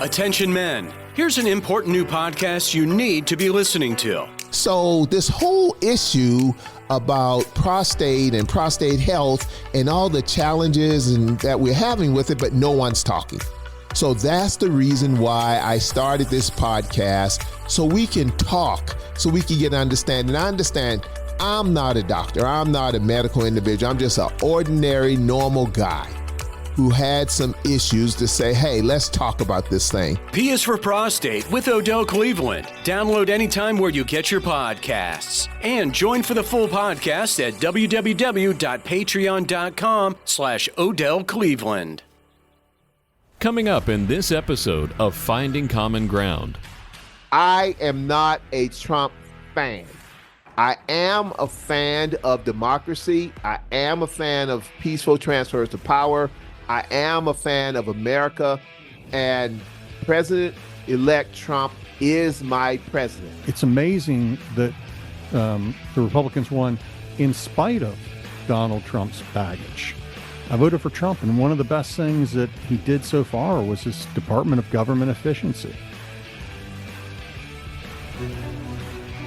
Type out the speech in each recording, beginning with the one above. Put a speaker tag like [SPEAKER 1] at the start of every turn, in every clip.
[SPEAKER 1] Attention men, here's an important new podcast you need to be listening to.
[SPEAKER 2] So this whole issue about prostate and prostate health and all the challenges that we're having with it, but no one's talking. So that's the reason why I started this podcast, so we can talk, so we can get understanding. I understand I'm not a doctor. I'm not a medical individual. I'm just an ordinary, normal guy who had some issues to say, hey, let's talk about this thing.
[SPEAKER 1] P is for Prostate with Odell Cleveland. Download anytime where you get your podcasts. And join for the full podcast at www.patreon.com/Odell Cleveland.
[SPEAKER 3] Coming up in this episode of Finding Common Ground.
[SPEAKER 2] I am not a Trump fan. I am a fan of democracy. I am a fan of peaceful transfers to power. I am a fan of America, and President-elect Trump is my president.
[SPEAKER 4] It's amazing that the Republicans won in spite of Donald Trump's baggage. I voted for Trump, and one of the best things that he did so far was his Department of Government efficiency.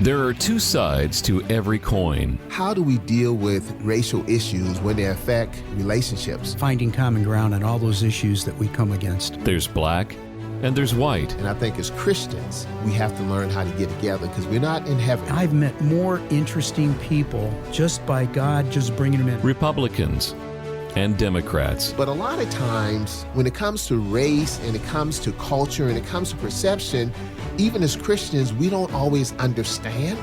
[SPEAKER 3] There are two sides to every coin.
[SPEAKER 2] How do we deal with racial issues when they affect relationships?
[SPEAKER 5] Finding common ground on all those issues that we come against.
[SPEAKER 3] There's black and there's white.
[SPEAKER 2] And I think as Christians, we have to learn how to get together because we're not in heaven.
[SPEAKER 5] I've met more interesting people just by God just bringing them in.
[SPEAKER 3] Republicans and Democrats.
[SPEAKER 2] But a lot of times when it comes to race and it comes to culture and it comes to perception, even as Christians, we don't always understand.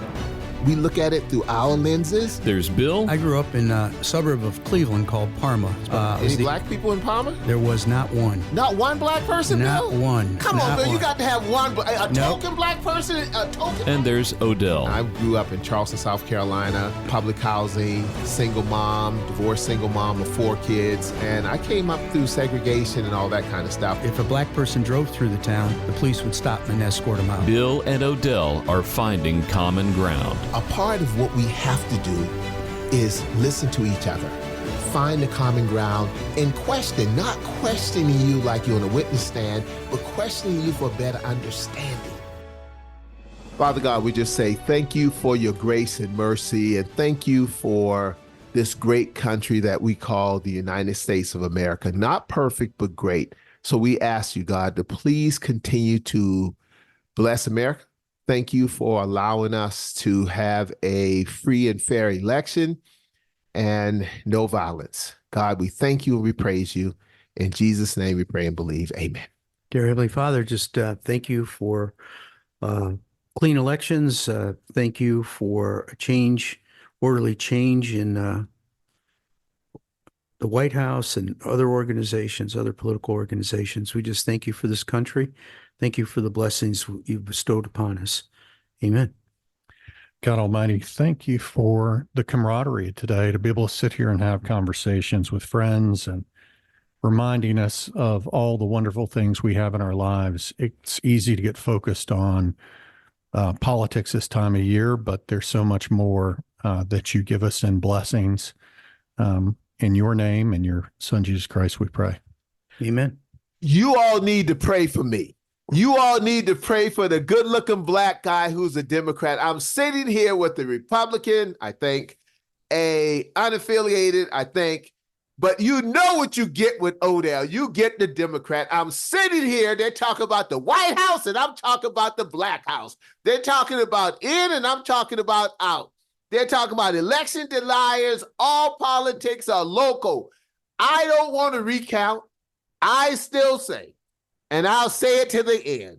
[SPEAKER 2] We look at it through our lenses.
[SPEAKER 3] There's Bill.
[SPEAKER 5] I grew up in a suburb of Cleveland called Parma.
[SPEAKER 2] Any black people in Palmer?
[SPEAKER 5] There was not one.
[SPEAKER 2] Not one black person,
[SPEAKER 5] Not
[SPEAKER 2] Bill?
[SPEAKER 5] one.
[SPEAKER 2] Come
[SPEAKER 5] Not
[SPEAKER 2] on, Bill,
[SPEAKER 5] one.
[SPEAKER 2] you got to have one. A
[SPEAKER 5] Nope.
[SPEAKER 2] token black person? A token?
[SPEAKER 3] And there's Odell.
[SPEAKER 2] I grew up in Charleston, South Carolina, public housing, single mom, divorced single mom of 4 kids, and I came up through segregation and all that kind of stuff.
[SPEAKER 5] If a black person drove through the town, the police would stop and escort them out.
[SPEAKER 3] Bill and Odell are finding common ground.
[SPEAKER 2] A part of what we have to do is listen to each other, find the common ground, and question, not questioning you like you're on a witness stand, but questioning you for better understanding. Father God, we just say thank you for your grace and mercy, and thank you for this great country that we call the United States of America. Not perfect, but great. So we ask you, God, to please continue to bless America. Thank you for allowing us to have a free and fair election and no violence. God, we thank you and we praise you. In Jesus' name we pray and believe. Amen.
[SPEAKER 5] Dear Heavenly Father, just thank you for clean elections. Thank you for a change, orderly change in the White House and other organizations, other political organizations. We just thank you for this country. Thank you for the blessings you've bestowed upon us. Amen.
[SPEAKER 4] God Almighty, thank you for the camaraderie today to be able to sit here and have conversations with friends and reminding us of all the wonderful things we have in our lives. It's easy to get focused on politics this time of year, but there's so much more that you give us in blessings. In your name and your Son, Jesus Christ, we pray.
[SPEAKER 5] Amen.
[SPEAKER 2] You all need to pray for me. You all need to pray for the good-looking black guy who's a Democrat. I'm sitting here with a Republican, I think, a unaffiliated, I think, but you know what you get with Odell. You get the Democrat. I'm sitting here, they're talking about the White House, and I'm talking about the Black House. They're talking about in, and I'm talking about out. They're talking about election deniers. All politics are local. I don't want to recount. I still say, and I'll say it to the end,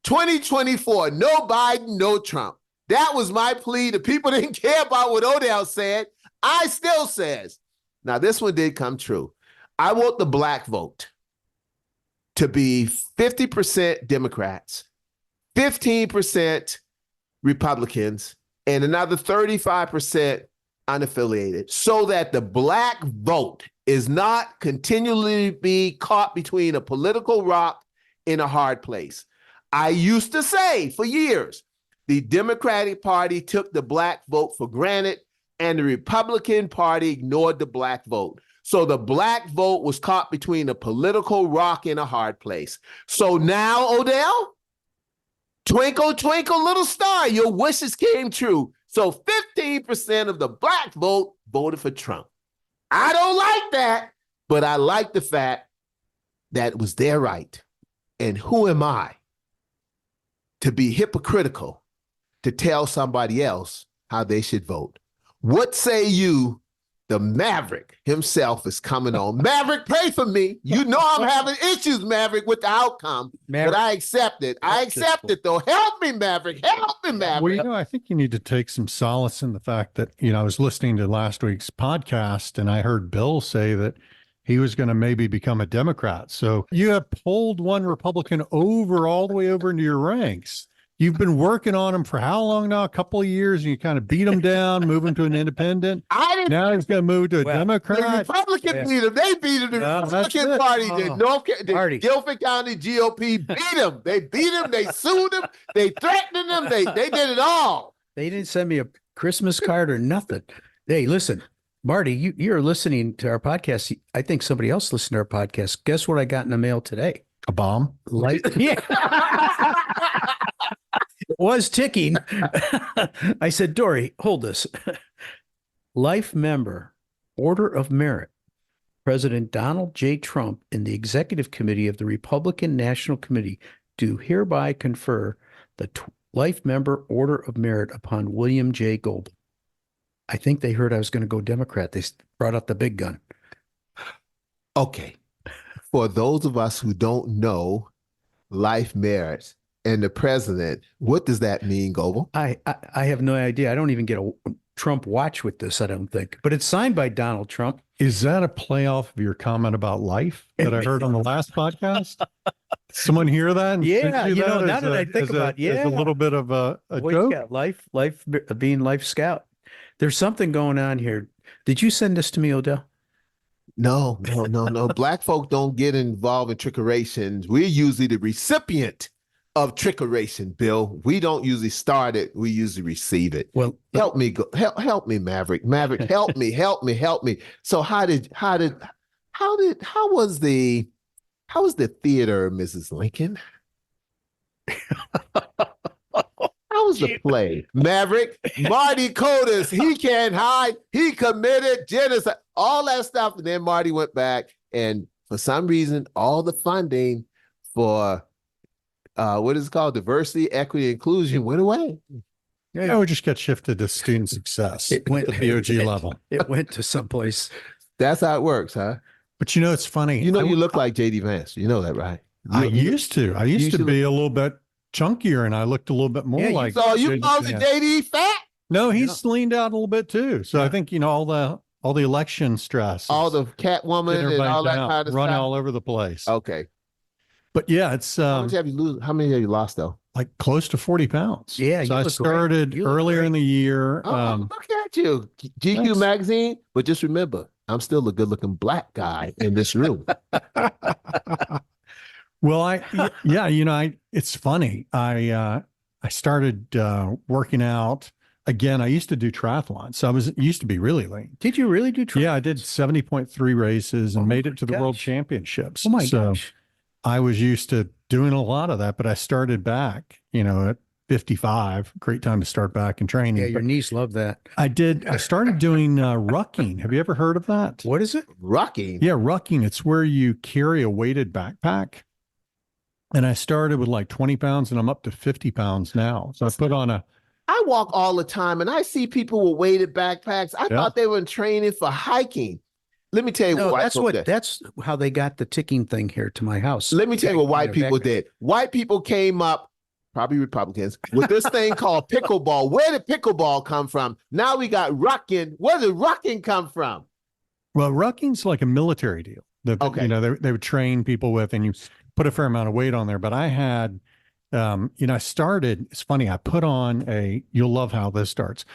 [SPEAKER 2] 2024, no Biden, no Trump. That was my plea. The people didn't care about what Odell said. I still says. Now, this one did come true. I want the black vote to be 50% Democrats, 15% Republicans, and another 35% unaffiliated, so that the black vote is not continually be caught between a political rock in a hard place. I used to say for years, the Democratic Party took the black vote for granted and the Republican Party ignored the black vote. So the black vote was caught between a political rock and a hard place. So now, Odell, twinkle, twinkle, little star, your wishes came true. So 15% of the black vote voted for Trump. I don't like that, but I like the fact that it was their right. And who am I to be hypocritical to tell somebody else how they should vote? What say you? The Maverick himself is coming on. Maverick, pray for me. You know I'm having issues, Maverick, with the outcome,
[SPEAKER 5] Maverick,
[SPEAKER 2] but I accept it. I accept it, though. Help me, Maverick. Help me, Maverick.
[SPEAKER 4] Well, I think you need to take some solace in the fact that, I was listening to last week's podcast and I heard Bill say that he was going to maybe become a Democrat. So you have pulled one Republican all the way over into your ranks. You've been working on him for how long now? A couple of years, and you kind of beat him down, move him to an independent. Now he's going to move to a Democrat.
[SPEAKER 2] The Republicans beat him. They beat him. The Republican Party did. The Guilford County GOP beat him. They beat him. They sued him. They threatened him. They did it all.
[SPEAKER 5] They didn't send me a Christmas card or nothing. Hey, listen, Marty, you're listening to our podcast. I think somebody else listened to our podcast. Guess what I got in the mail today?
[SPEAKER 4] A bomb?
[SPEAKER 5] Yeah. It was ticking. I said, Dory, hold this. Life member, Order of Merit, President Donald J. Trump and the Executive Committee of the Republican National Committee do hereby confer the Life Member Order of Merit upon William J. Goldman. I think they heard I was going to go Democrat. They brought out the big gun.
[SPEAKER 2] Okay. For those of us who don't know life merits and the president, what does that mean, Goble?
[SPEAKER 5] I have no idea. I don't even get a Trump watch with this, I don't think. But it's signed by Donald Trump.
[SPEAKER 4] Is that a playoff of your comment about life that I heard on the last podcast? Someone hear that? And
[SPEAKER 5] Yeah,
[SPEAKER 4] send
[SPEAKER 5] you
[SPEAKER 4] that
[SPEAKER 5] know, now
[SPEAKER 4] as
[SPEAKER 5] that I think about it,
[SPEAKER 4] as a little bit of a
[SPEAKER 5] Boy
[SPEAKER 4] joke.
[SPEAKER 5] Scout, life being Life Scout. There's something going on here. Did you send this to me, Odell?
[SPEAKER 2] No. Black folk don't get involved in trickerations. We're usually the recipient of trickeration, Bill. We don't usually start it. We usually receive it.
[SPEAKER 5] Well,
[SPEAKER 2] help me, Maverick. Maverick, help me. So how was the theater, Mrs. Lincoln? How was the play? Maverick, Marty Kotis, he can't hide. He committed genocide, all that stuff. And then Marty went back, and for some reason, all the funding for what is it called? Diversity, equity, inclusion went away.
[SPEAKER 4] Yeah, we just got shifted to student success
[SPEAKER 5] It went
[SPEAKER 4] at the OG level.
[SPEAKER 5] It went to someplace.
[SPEAKER 2] That's how it works, huh?
[SPEAKER 4] But it's funny.
[SPEAKER 2] You look like JD Vance. You know that, right?
[SPEAKER 4] I used to be a little bit chunkier, and I looked a little bit more like.
[SPEAKER 2] So you call the JD fat?
[SPEAKER 4] No, he's leaned out a little bit too. So I think all the election stress,
[SPEAKER 2] all the Catwoman and all that kind of
[SPEAKER 4] run
[SPEAKER 2] stuff.
[SPEAKER 4] all over the place.
[SPEAKER 2] Okay.
[SPEAKER 4] But yeah, it's
[SPEAKER 2] how much have you lose? How many have you lost though?
[SPEAKER 4] Like close to 40 pounds.
[SPEAKER 5] Yeah,
[SPEAKER 4] so I started earlier in the year.
[SPEAKER 2] Look at you, GQ magazine. But just remember, I'm still a good-looking black guy in this room.
[SPEAKER 4] Well, it's funny. I started working out again. I used to do triathlon, so used to be really lean.
[SPEAKER 5] Did you really do triathlon?
[SPEAKER 4] Yeah, I did 70.3 races and made it to the World Championships.
[SPEAKER 5] Oh my gosh.
[SPEAKER 4] I was used to doing a lot of that, but I started back, at 55. Great time to start back in training.
[SPEAKER 5] Yeah, your knees love that.
[SPEAKER 4] I started doing rucking. Have you ever heard of that?
[SPEAKER 5] What is it?
[SPEAKER 2] Rucking?
[SPEAKER 4] Yeah, rucking. It's where you carry a weighted backpack. And I started with like 20 pounds and I'm up to 50 pounds now. So I put on
[SPEAKER 2] I walk all the time and I see people with weighted backpacks. I thought they were training for hiking. Let me tell you
[SPEAKER 5] that's how they got the ticking thing here to my house.
[SPEAKER 2] Let me tell you what white people did. White people came up, probably Republicans, with this thing called pickleball. Where did pickleball come from? Now we got rucking. Where did rucking come from?
[SPEAKER 4] Well, rucking's like a military deal.
[SPEAKER 2] Okay.
[SPEAKER 4] They would train people with, and you put a fair amount of weight on there. But I had, I started, it's funny, I put on you'll love how this starts.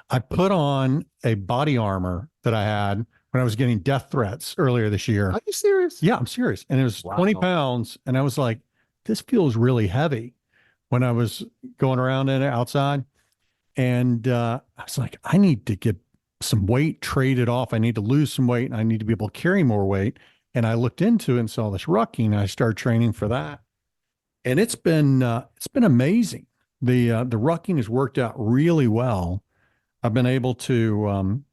[SPEAKER 4] I put on a body armor that I had when I was getting death threats earlier this year.
[SPEAKER 2] Are you serious?
[SPEAKER 4] Yeah, I'm serious. And it was 20 pounds. And I was like, this feels really heavy when I was going around in it outside. And I was like, I need to get some weight traded off. I need to lose some weight and I need to be able to carry more weight. And I looked into it and saw this rucking. And I started training for that. And it's been amazing. The rucking has worked out really well. I've been able to,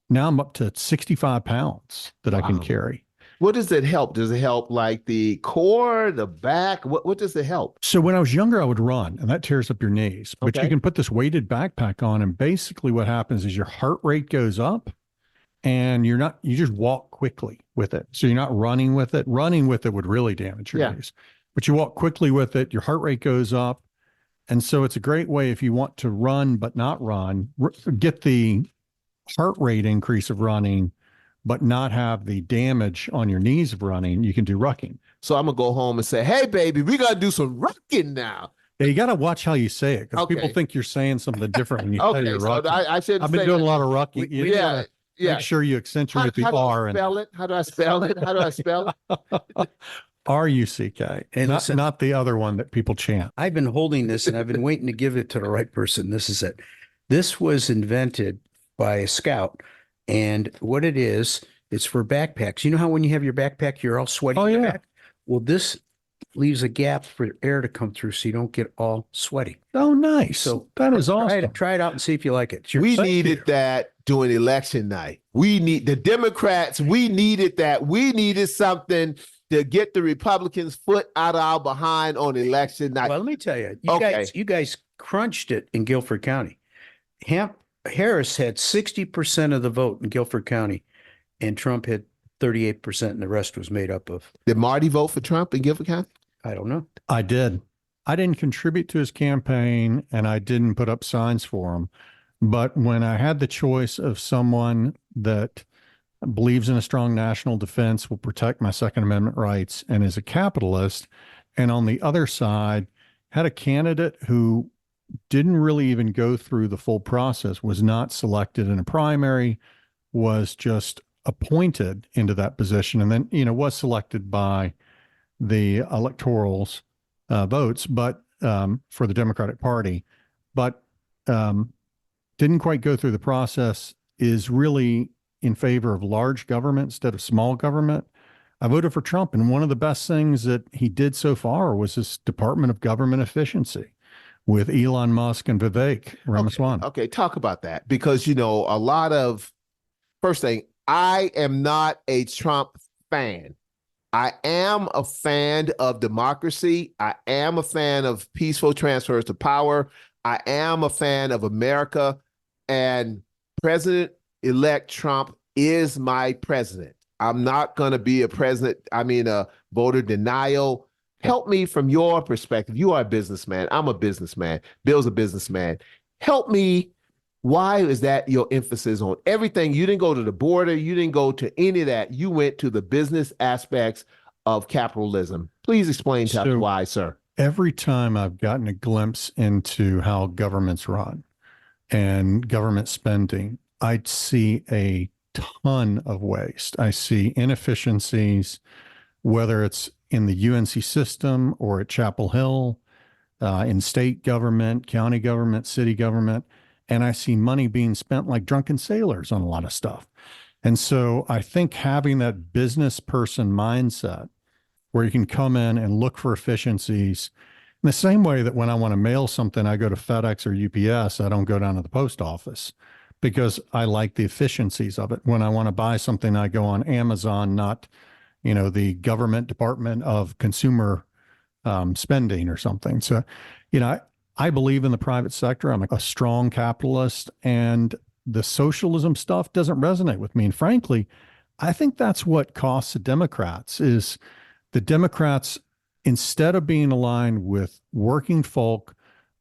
[SPEAKER 4] now I'm up to 65 pounds that I can carry.
[SPEAKER 2] What does it help? Does it help like the core, the back? What does it help?
[SPEAKER 4] So when I was younger, I would run and that tears up your knees, but you can put this weighted backpack on. And basically what happens is your heart rate goes up and you just walk quickly with it. So you're not running with it. Running with it would really damage your knees, but you walk quickly with it. Your heart rate goes up. And so it's a great way if you want to run, but not run, get the heart rate increase of running, but not have the damage on your knees of running, you can do rucking.
[SPEAKER 2] So I'm going to go home and say, hey, baby, we got to do some rucking now.
[SPEAKER 4] Yeah, you got to watch how you say it because people think you're saying something different when you say you're rucking.
[SPEAKER 2] I shouldn't
[SPEAKER 4] I've been doing a lot of rucking.
[SPEAKER 2] Make
[SPEAKER 4] sure you accentuate the R.
[SPEAKER 2] How do I spell it? How do I spell it?
[SPEAKER 4] R-U-C-K, and not the other one that people chant.
[SPEAKER 5] I've been holding this and I've been waiting to give it to the right person. This is it. This was invented by a scout. And what it is, it's for backpacks. You know how when you have your backpack, you're all sweaty?
[SPEAKER 4] Oh, yeah.
[SPEAKER 5] Back? Well, this leaves a gap for air to come through so you don't get all sweaty.
[SPEAKER 4] Oh, nice.
[SPEAKER 5] So
[SPEAKER 4] that is awesome.
[SPEAKER 5] Try it out and see if you like it.
[SPEAKER 2] We needed that during election night. The Democrats, we needed that. We needed something to get the Republicans' foot out of our behind on election night.
[SPEAKER 5] Well, let me tell you, you guys crunched it in Guilford County. Harris had 60% of the vote in Guilford County, and Trump had 38%, and the rest was made up of.
[SPEAKER 2] Did Marty vote for Trump in Guilford County?
[SPEAKER 5] I don't know.
[SPEAKER 4] I did. I didn't contribute to his campaign, and I didn't put up signs for him. But when I had the choice of someone that believes in a strong national defense, will protect my Second Amendment rights, and is a capitalist, and on the other side had a candidate who didn't really even go through the full process, was not selected in a primary, was just appointed into that position, and then, was selected by the electorals votes, but for the Democratic Party, but didn't quite go through the process, is really in favor of large government instead of small government. I voted for Trump, and one of the best things that he did so far was this Department of Government Efficiency with Elon Musk and Vivek Ramaswamy.
[SPEAKER 2] Okay, talk about that, because first thing, I am not a Trump fan. I am a fan of democracy. I am a fan of peaceful transfers of power. I am a fan of America, and President-elect Trump is my president. I'm not going to be a voter denial. Help me from your perspective. You are a businessman. I'm a businessman. Bill's a businessman. Help me. Why is that your emphasis on everything? You didn't go to the border. You didn't go to any of that. You went to the business aspects of capitalism. Please explain to us why, sir.
[SPEAKER 4] Every time I've gotten a glimpse into how governments run and government spending, I see a ton of waste. I see inefficiencies, whether it's in the UNC system or at Chapel Hill, in state government, county government, city government. And I see money being spent like drunken sailors on a lot of stuff. And so I think having that business person mindset where you can come in and look for efficiencies in the same way that when I want to mail something, I go to FedEx or UPS, I don't go down to the post office because I like the efficiencies of it. When I want to buy something, I go on Amazon, not, the government department of consumer spending or something. So, I believe in the private sector. I'm a strong capitalist, and the socialism stuff doesn't resonate with me. And frankly, I think that's what costs the Democrats is the Democrats, instead of being aligned with working folk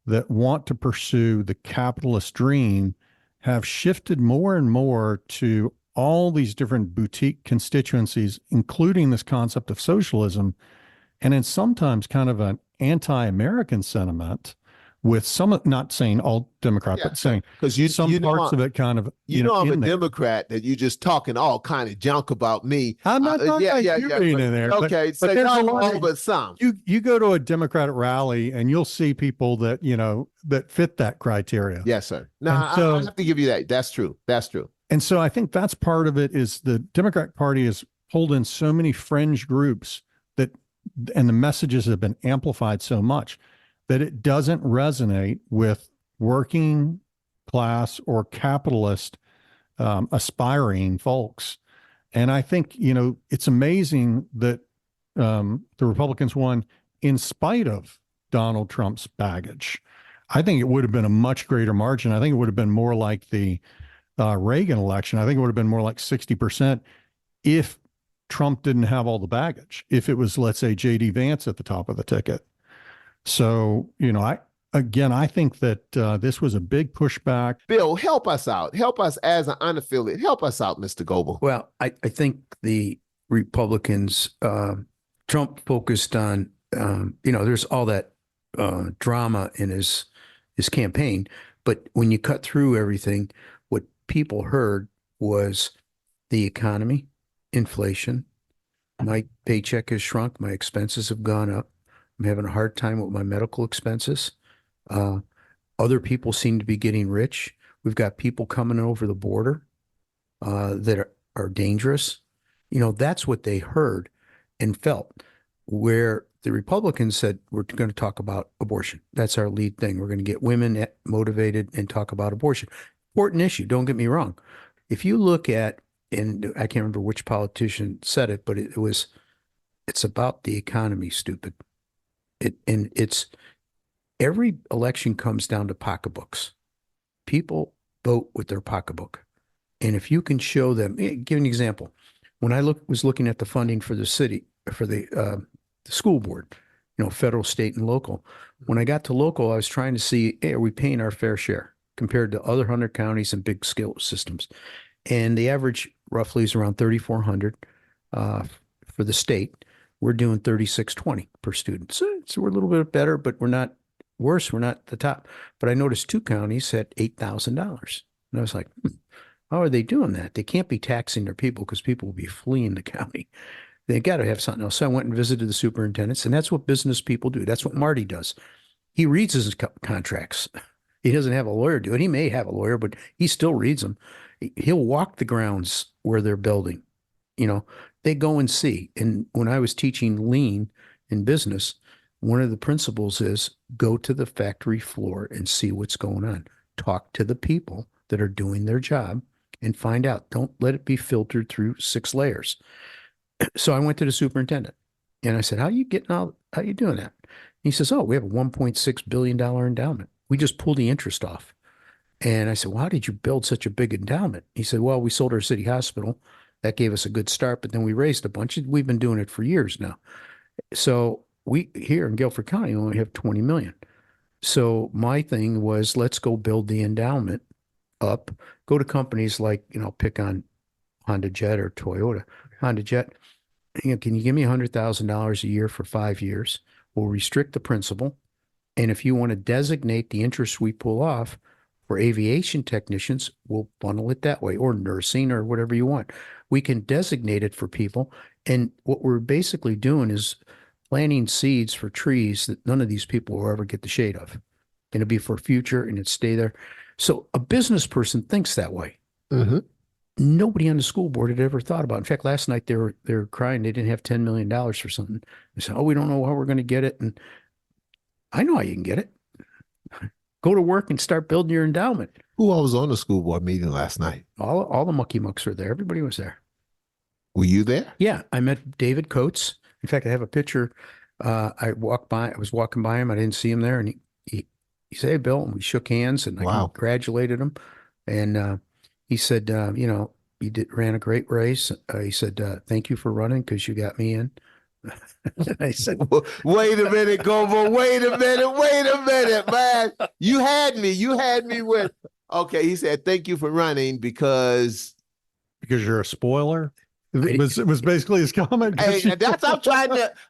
[SPEAKER 4] that want to pursue the capitalist dream, have shifted more and more to all these different boutique constituencies, including this concept of socialism, and in sometimes kind of an anti-American sentiment with some, not saying all Democrats, but saying because some parts of it kind of,
[SPEAKER 2] I'm a Democrat that you just talking all kind of junk about me.
[SPEAKER 4] I'm not talking about you being in there.
[SPEAKER 2] Okay,
[SPEAKER 4] but there's
[SPEAKER 2] not
[SPEAKER 4] a lot
[SPEAKER 2] all, but some.
[SPEAKER 4] You go to a Democratic rally and you'll see people that, that fit that criteria.
[SPEAKER 2] Yes, sir. No, I have to give you that. That's true. That's true.
[SPEAKER 4] And so I think that's part of it is the Democratic Party has pulled in so many fringe groups that, and the messages have been amplified so much that it doesn't resonate with working class or capitalist aspiring folks. And I think, it's amazing that the Republicans won in spite of Donald Trump's baggage. I think it would have been a much greater margin. I think it would have been more like the Reagan election. I think it would have been more like 60% if Trump didn't have all the baggage, if it was, let's say, J.D. Vance at the top of the ticket. So, I think that this was a big pushback.
[SPEAKER 2] Bill, help us out. Help us as an unaffiliate. Help us out, Mr. Goebel.
[SPEAKER 5] Well, I think the Republicans, Trump focused on, there's all that drama in his campaign. But when you cut through everything, what people heard was the economy, inflation. My paycheck has shrunk. My expenses have gone up. I'm having a hard time with my medical expenses. Other people seem to be getting rich. We've got people coming over the border that are dangerous. That's what they heard and felt. Where the Republicans said, we're going to talk about abortion. That's our lead thing. We're going to get women motivated and talk about abortion. Important issue. Don't get me wrong. If you look at, and I can't remember which politician said it, but it's about the economy, stupid. It's every election comes down to pocketbooks. People vote with their pocketbook. And if you can show them, give an example. When I was looking at the funding for the city, for the school board, federal, state, and local. When I got to local, I was trying to see, hey, are we paying our fair share compared to other 100 counties and big scale systems? And the average roughly is around 3,400 for the state. We're doing 3,620 per student. So we're a little bit better, but we're not worse. We're not the top. But I noticed 2 counties had $8,000. And I was like, how are they doing that? They can't be taxing their people because people will be fleeing the county. They got to have something else. So I went and visited the superintendents, and that's what business people do. That's what Marty does. He reads his contracts. He doesn't have a lawyer do it. He may have a lawyer, but he still reads them. He'll walk the grounds where they're building. They go and see. And when I was teaching lean in business, one of the principles is go to the factory floor and see what's going on. Talk to the people that are doing their job and find out. Don't let it be filtered through 6 layers. So I went to the superintendent and I said, how you doing that? He says, oh, we have a $1.6 billion endowment. We just pulled the interest off. And I said, well, how did you build such a big endowment? He said, well, we sold our city hospital. That gave us a good start, but then we raised a bunch. We've been doing it for years now. So we here in Guilford County only have 20 million. So my thing was, let's go build the endowment up, go to companies like, pick on Honda Jet or Toyota. Honda Jet, can you give me $100,000 a year for 5 years? We'll restrict the principal. And if you want to designate the interest we pull off for aviation technicians, we'll funnel it that way, or nursing or whatever you want. We can designate it for people. And what we're basically doing is planting seeds for trees that none of these people will ever get the shade of. And it'll be for future and it'll stay there. So a business person thinks that way.
[SPEAKER 2] Mm-hmm.
[SPEAKER 5] Nobody on the school board had ever thought about it. In fact, last night they were crying they didn't have $10 million for something. They said, oh, we don't know how we're going to get it. And I know how you can get it. Go to work and start building your endowment.
[SPEAKER 2] Who all was on the school board meeting last night?
[SPEAKER 5] All the mucky mucks were there. Everybody was there.
[SPEAKER 2] Were you there?
[SPEAKER 5] Yeah, I met David Kotis. In fact, I have a picture. I was walking by him. I didn't see him there. And he said, hey, Bill, and we shook hands and I congratulated him. And he said, you ran a great race. He said, thank you for running because you got me in. I said,
[SPEAKER 2] wait a minute, Goebel. Wait a minute, man. You had me with, okay. He said, thank you for running because
[SPEAKER 4] you're a spoiler. It was basically his comment.
[SPEAKER 2] Hey, that's what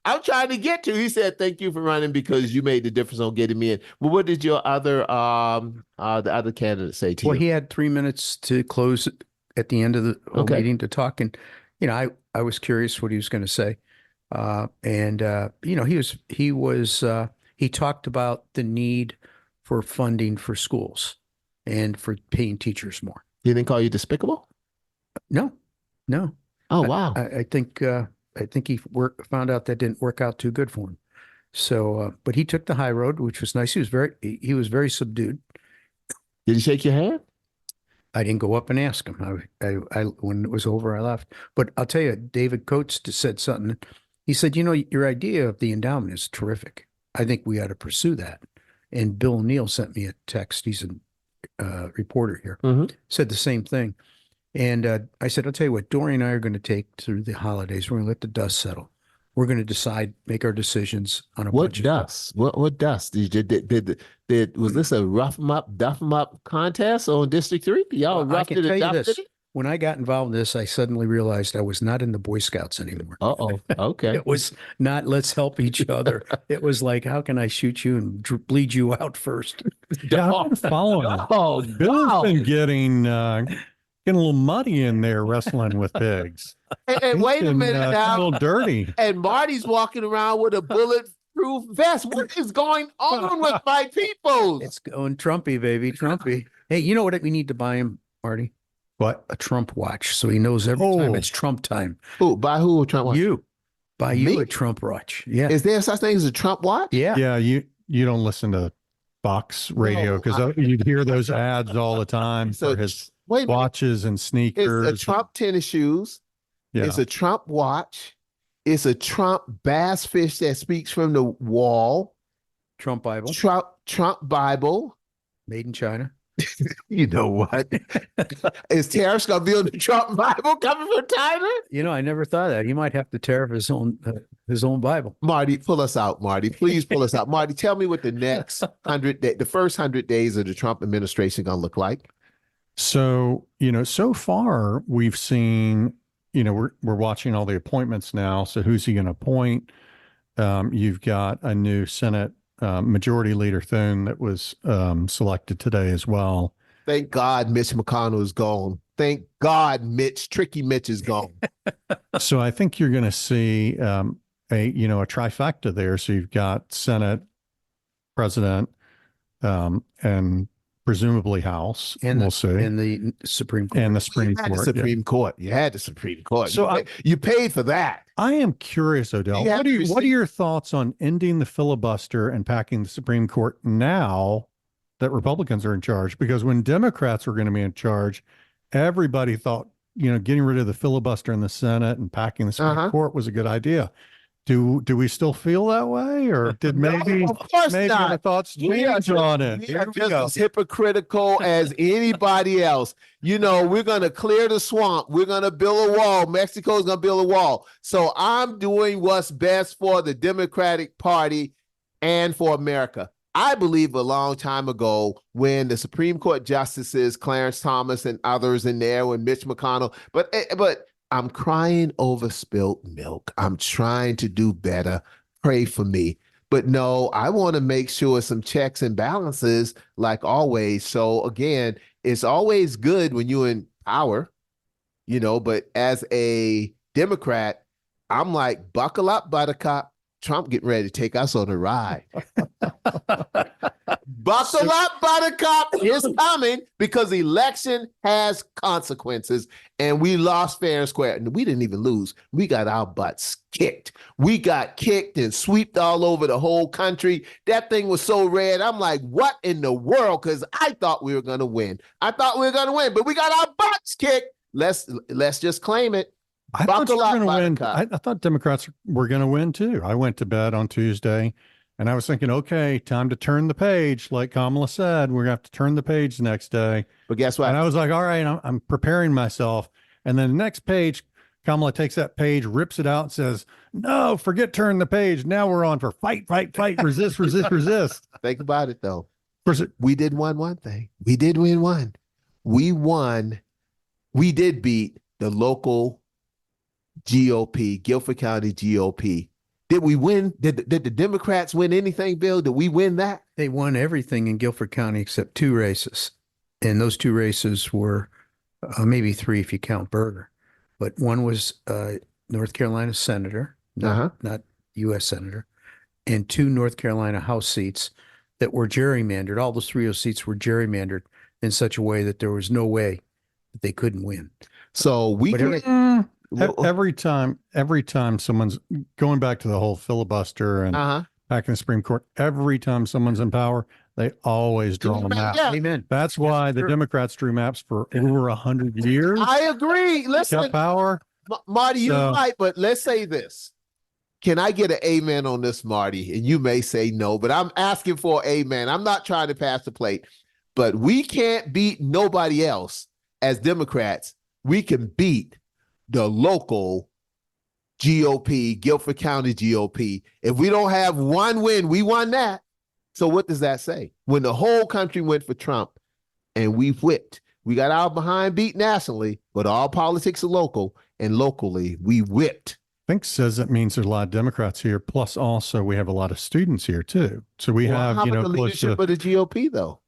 [SPEAKER 2] I'm trying to get to. He said, thank you for running because you made the difference on getting me in. Well, what did your the other candidate say to you?
[SPEAKER 5] Well, he had 3 minutes to close at the end of the whole meeting to talk. And, I was curious what he was going to say. He talked about the need for funding for schools and for paying teachers more.
[SPEAKER 2] He didn't call you despicable?
[SPEAKER 5] No.
[SPEAKER 2] Oh, wow.
[SPEAKER 5] I think he found out that didn't work out too good for him. So, but he took the high road, which was nice. He was very subdued.
[SPEAKER 2] Did he shake your hand?
[SPEAKER 5] I didn't go up and ask him. I when it was over, I left. But I'll tell you, David Coates said something. He said, your idea of the endowment is terrific. I think we ought to pursue that. And Bill Neal sent me a text. He's a reporter here. Said the same thing. And I said, I'll tell you what, Dory and I are going to take through the holidays. We're going to let the dust settle. We're going to decide, make our decisions on a budget.
[SPEAKER 2] What dust? Was this a rough 'em up, duff 'em up contest on District 3? Y'all roughed it and duffed it?
[SPEAKER 5] When I got involved in this, I suddenly realized I was not in the Boy Scouts anymore.
[SPEAKER 2] Uh-oh. Okay.
[SPEAKER 5] It was not, let's help each other. It was like, how can I shoot you and bleed you out first?
[SPEAKER 4] Yeah, I've been following it.
[SPEAKER 2] Oh,
[SPEAKER 4] Bill's been getting a little muddy in there wrestling with pigs.
[SPEAKER 2] And wait a minute
[SPEAKER 4] A
[SPEAKER 2] now.
[SPEAKER 4] little dirty.
[SPEAKER 2] And Marty's walking around with a bulletproof vest. What is going on with my people?
[SPEAKER 5] It's going Trumpy, baby, Trumpy. Hey, you know what we need to buy him, Marty?
[SPEAKER 4] What?
[SPEAKER 5] A Trump watch, so he knows every time it's Trump time.
[SPEAKER 2] Who? By who? Trump watch?
[SPEAKER 5] You. Buy
[SPEAKER 2] Me?
[SPEAKER 5] you a Trump watch. Yeah.
[SPEAKER 2] Is there such thing as a Trump watch?
[SPEAKER 5] Yeah.
[SPEAKER 4] Yeah, you don't listen to Fox radio because you'd hear those ads all the time for his watches and sneakers.
[SPEAKER 2] It's a Trump tennis shoes.
[SPEAKER 4] Yeah.
[SPEAKER 2] It's a Trump watch. It's a Trump bass fish that speaks from the wall.
[SPEAKER 5] Trump Bible.
[SPEAKER 2] Trump Bible.
[SPEAKER 5] Made in China.
[SPEAKER 2] You know what? Is tariffs going to be on the Trump Bible coming from China?
[SPEAKER 5] I never thought of that. He might have to tariff his own Bible.
[SPEAKER 2] Marty, pull us out, Marty. Please pull us out. Marty, tell me what the next the first 100 days of the Trump administration going to look like.
[SPEAKER 4] So, so far we've seen, we're watching all the appointments now. So who's he going to appoint? You've got a new Senate Majority Leader Thune that was selected today as well.
[SPEAKER 2] Thank God Mitch McConnell is gone. Thank God Tricky Mitch is gone.
[SPEAKER 4] So I think you're going to see a trifecta there. So you've got Senate, President, and presumably House,
[SPEAKER 5] and
[SPEAKER 4] we'll see.
[SPEAKER 5] And the Supreme Court.
[SPEAKER 4] And the Supreme Court.
[SPEAKER 2] Court. You had the Supreme Court.
[SPEAKER 4] So
[SPEAKER 2] you paid for that.
[SPEAKER 4] I am curious, Odell. What are your thoughts on ending the filibuster and packing the Supreme Court now that Republicans are in charge? Because when Democrats were going to be in charge, everybody thought, getting rid of the filibuster in the Senate and packing the Supreme Court was a good idea. Do we still feel that way, or did maybe the thoughts change on it?
[SPEAKER 2] We are just as hypocritical as anybody else. We're going to clear the swamp. We're going to build a wall. Mexico's going to build a wall. So I'm doing what's best for the Democratic Party and for America. I believe a long time ago when the Supreme Court justices, Clarence Thomas and others in there, when Mitch McConnell, but I'm crying over spilt milk. I'm trying to do better. Pray for me. But no, I want to make sure some checks and balances like always. So again, it's always good when you're in power, but as a Democrat, I'm like, buckle up, buttercup. Trump getting ready to take us on a ride. Buckle up, buttercup. It's coming because the election has consequences, and we lost fair and square. And we didn't even lose. We got our butts kicked. We got kicked and swept all over the whole country. That thing was so red. I'm like, what in the world? Because I thought we were going to win. But we got our butts kicked. Let's just claim it.
[SPEAKER 4] I thought you were going to win. I thought Democrats were going to win too. I went to bed on Tuesday and I was thinking, okay, time to turn the page. Like Kamala said, we're going to have to turn the page the next day.
[SPEAKER 2] But guess what?
[SPEAKER 4] And I was like, all right, I'm preparing myself. And then the next page, Kamala takes that page, rips it out and says, no, forget turn the page. Now we're on for fight, resist, resist, resist.
[SPEAKER 2] Think about it though. We did win one thing. We did win one. We won. We did beat the local GOP, Guilford County GOP. Did we win? Did the Democrats win anything, Bill? Did we win that?
[SPEAKER 5] They won everything in Guilford County except 2 races. And those 2 races were maybe 3 if you count Berger. But one was North Carolina senator, not U.S. senator, and 2 North Carolina House seats that were gerrymandered. All those 3 of those seats were gerrymandered in such a way that there was no way that they couldn't win.
[SPEAKER 2] So we
[SPEAKER 5] But
[SPEAKER 2] can.
[SPEAKER 4] Every time someone's going back to the whole filibuster and back in the Supreme Court, every time someone's in power, they always draw a map.
[SPEAKER 2] Yeah.
[SPEAKER 5] Amen.
[SPEAKER 4] That's why the Democrats drew maps for over 100 years.
[SPEAKER 2] I agree. Listen,
[SPEAKER 4] Got power.
[SPEAKER 2] Marty, you're right, but let's say this. Can I get an amen on this, Marty? And you may say no, but I'm asking for an amen. I'm not trying to pass the plate, but we can't beat nobody else as Democrats. We can beat the local GOP, Guilford County GOP. If we don't have one win, we won that. So what does that say? When the whole country went for Trump and we whipped, we got our behind beat nationally, but all politics are local, and locally we whipped.
[SPEAKER 4] I think says that means there's a lot of Democrats here. Plus, also we have a lot of students here too. So we have,
[SPEAKER 2] how about the leadership of the GOP though?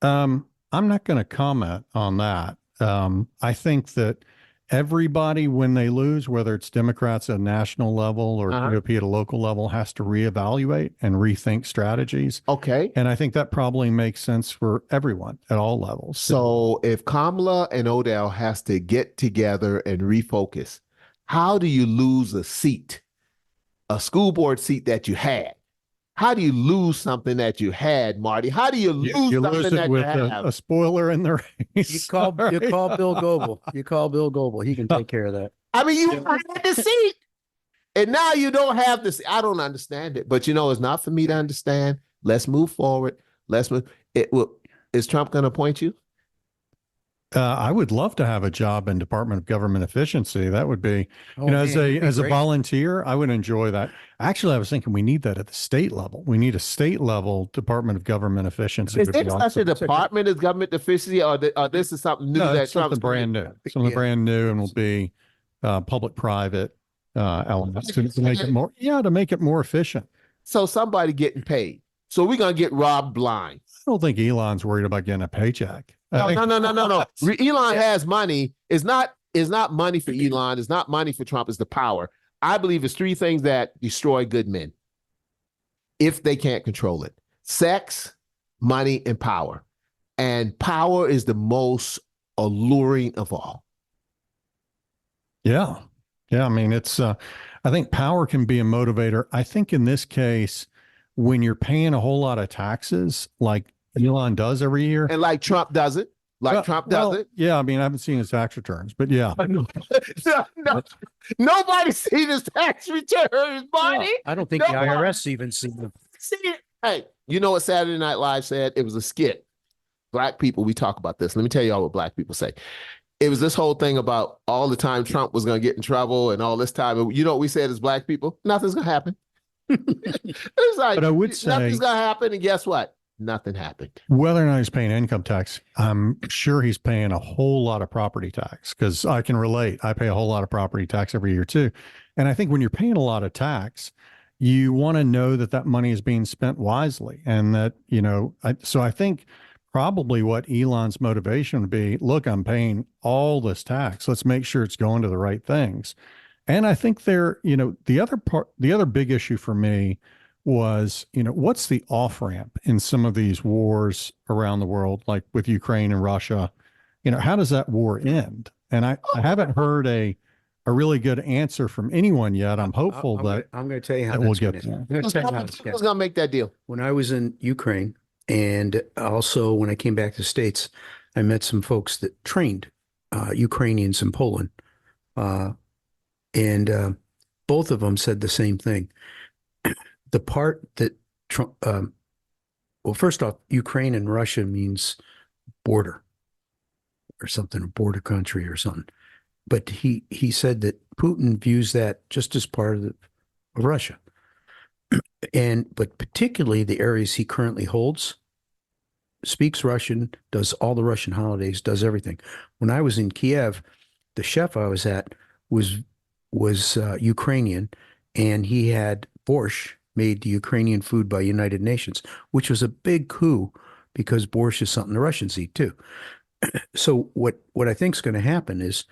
[SPEAKER 4] I'm not going to comment on that. I think that everybody, when they lose, whether it's Democrats at a national level or GOP at a local level, has to reevaluate and rethink strategies.
[SPEAKER 2] Okay.
[SPEAKER 4] And I think that probably makes sense for everyone at all levels.
[SPEAKER 2] So if Kamala and Odell has to get together and refocus, how do you lose a seat, a school board seat that you had? How do you lose something that you had, Marty? How do you lose
[SPEAKER 4] you
[SPEAKER 2] something
[SPEAKER 4] lose
[SPEAKER 2] that
[SPEAKER 4] it with
[SPEAKER 2] you have?
[SPEAKER 4] a spoiler in the race?
[SPEAKER 5] You call Bill Goebel. You call Bill Goebel. He can take care of that.
[SPEAKER 2] I mean, you had the seat, and now you don't have the seat. I don't understand it, but it's not for me to understand. Let's move forward. Let's move. Is Trump going to appoint you?
[SPEAKER 4] I would love to have a job in Department of Government Efficiency. That would be, as a volunteer, I would enjoy that. Actually, I was thinking we need that at the state level. We need a state level Department of Government Efficiency.
[SPEAKER 2] Is there such a department as government efficiency, or this is something new that Trump's
[SPEAKER 4] brand new? Something brand new, and will be public-private elements to make it more, to make it more efficient.
[SPEAKER 2] So somebody getting paid. So we're gonna get robbed blind.
[SPEAKER 4] I don't think Elon's worried about getting a paycheck.
[SPEAKER 2] No. Elon has money. It's not money for Elon. It's not money for Trump. It's the power. I believe it's three things that destroy good men if they can't control it: sex, money, and power. And power is the most alluring of all.
[SPEAKER 4] Yeah. I mean, it's. I think power can be a motivator. I think in this case, when you're paying a whole lot of taxes, like Elon does every year.
[SPEAKER 2] And like Trump does it. Trump does it.
[SPEAKER 4] Yeah, I mean, I haven't seen his tax returns, but yeah.
[SPEAKER 2] No, nobody's seen his tax returns, Marty.
[SPEAKER 5] I don't think the IRS even seen them.
[SPEAKER 2] Hey, you know what Saturday Night Live said? It was a skit. Black people, we talk about this. Let me tell you all what black people say. It was this whole thing about all the time Trump was going to get in trouble and all this time. You know what we said as black people? Nothing's going to happen. It's like,
[SPEAKER 4] but I would say
[SPEAKER 2] nothing's going to happen. And guess what? Nothing happened.
[SPEAKER 4] Whether or not he's paying income tax, I'm sure he's paying a whole lot of property tax, because I can relate. I pay a whole lot of property tax every year too. And I think when you're paying a lot of tax, you want to know that that money is being spent wisely. And that, so I think probably what Elon's motivation would be, look, I'm paying all this tax. Let's make sure it's going to the right things. And I think the other big issue for me was, what's the off ramp in some of these wars around the world, like with Ukraine and Russia? How does that war end? And I haven't heard a really good answer from anyone yet. I'm hopeful that
[SPEAKER 5] I'm going to tell you how
[SPEAKER 4] we'll get there.
[SPEAKER 2] Who's going to make that deal?
[SPEAKER 5] When I was in Ukraine, and also when I came back to the States, I met some folks that trained Ukrainians in Poland. And both of them said the same thing. The part that Trump, well, first off, Ukraine and Russia means border or something, a border country or something. But he said that Putin views that just as part of Russia. But particularly the areas he currently holds, speaks Russian, does all the Russian holidays, does everything. When I was in Kiev, the chef I was at was Ukrainian, and he had borscht, made the Ukrainian food by United Nations, which was a big coup because borscht is something the Russians eat too. So what I think is going to happen is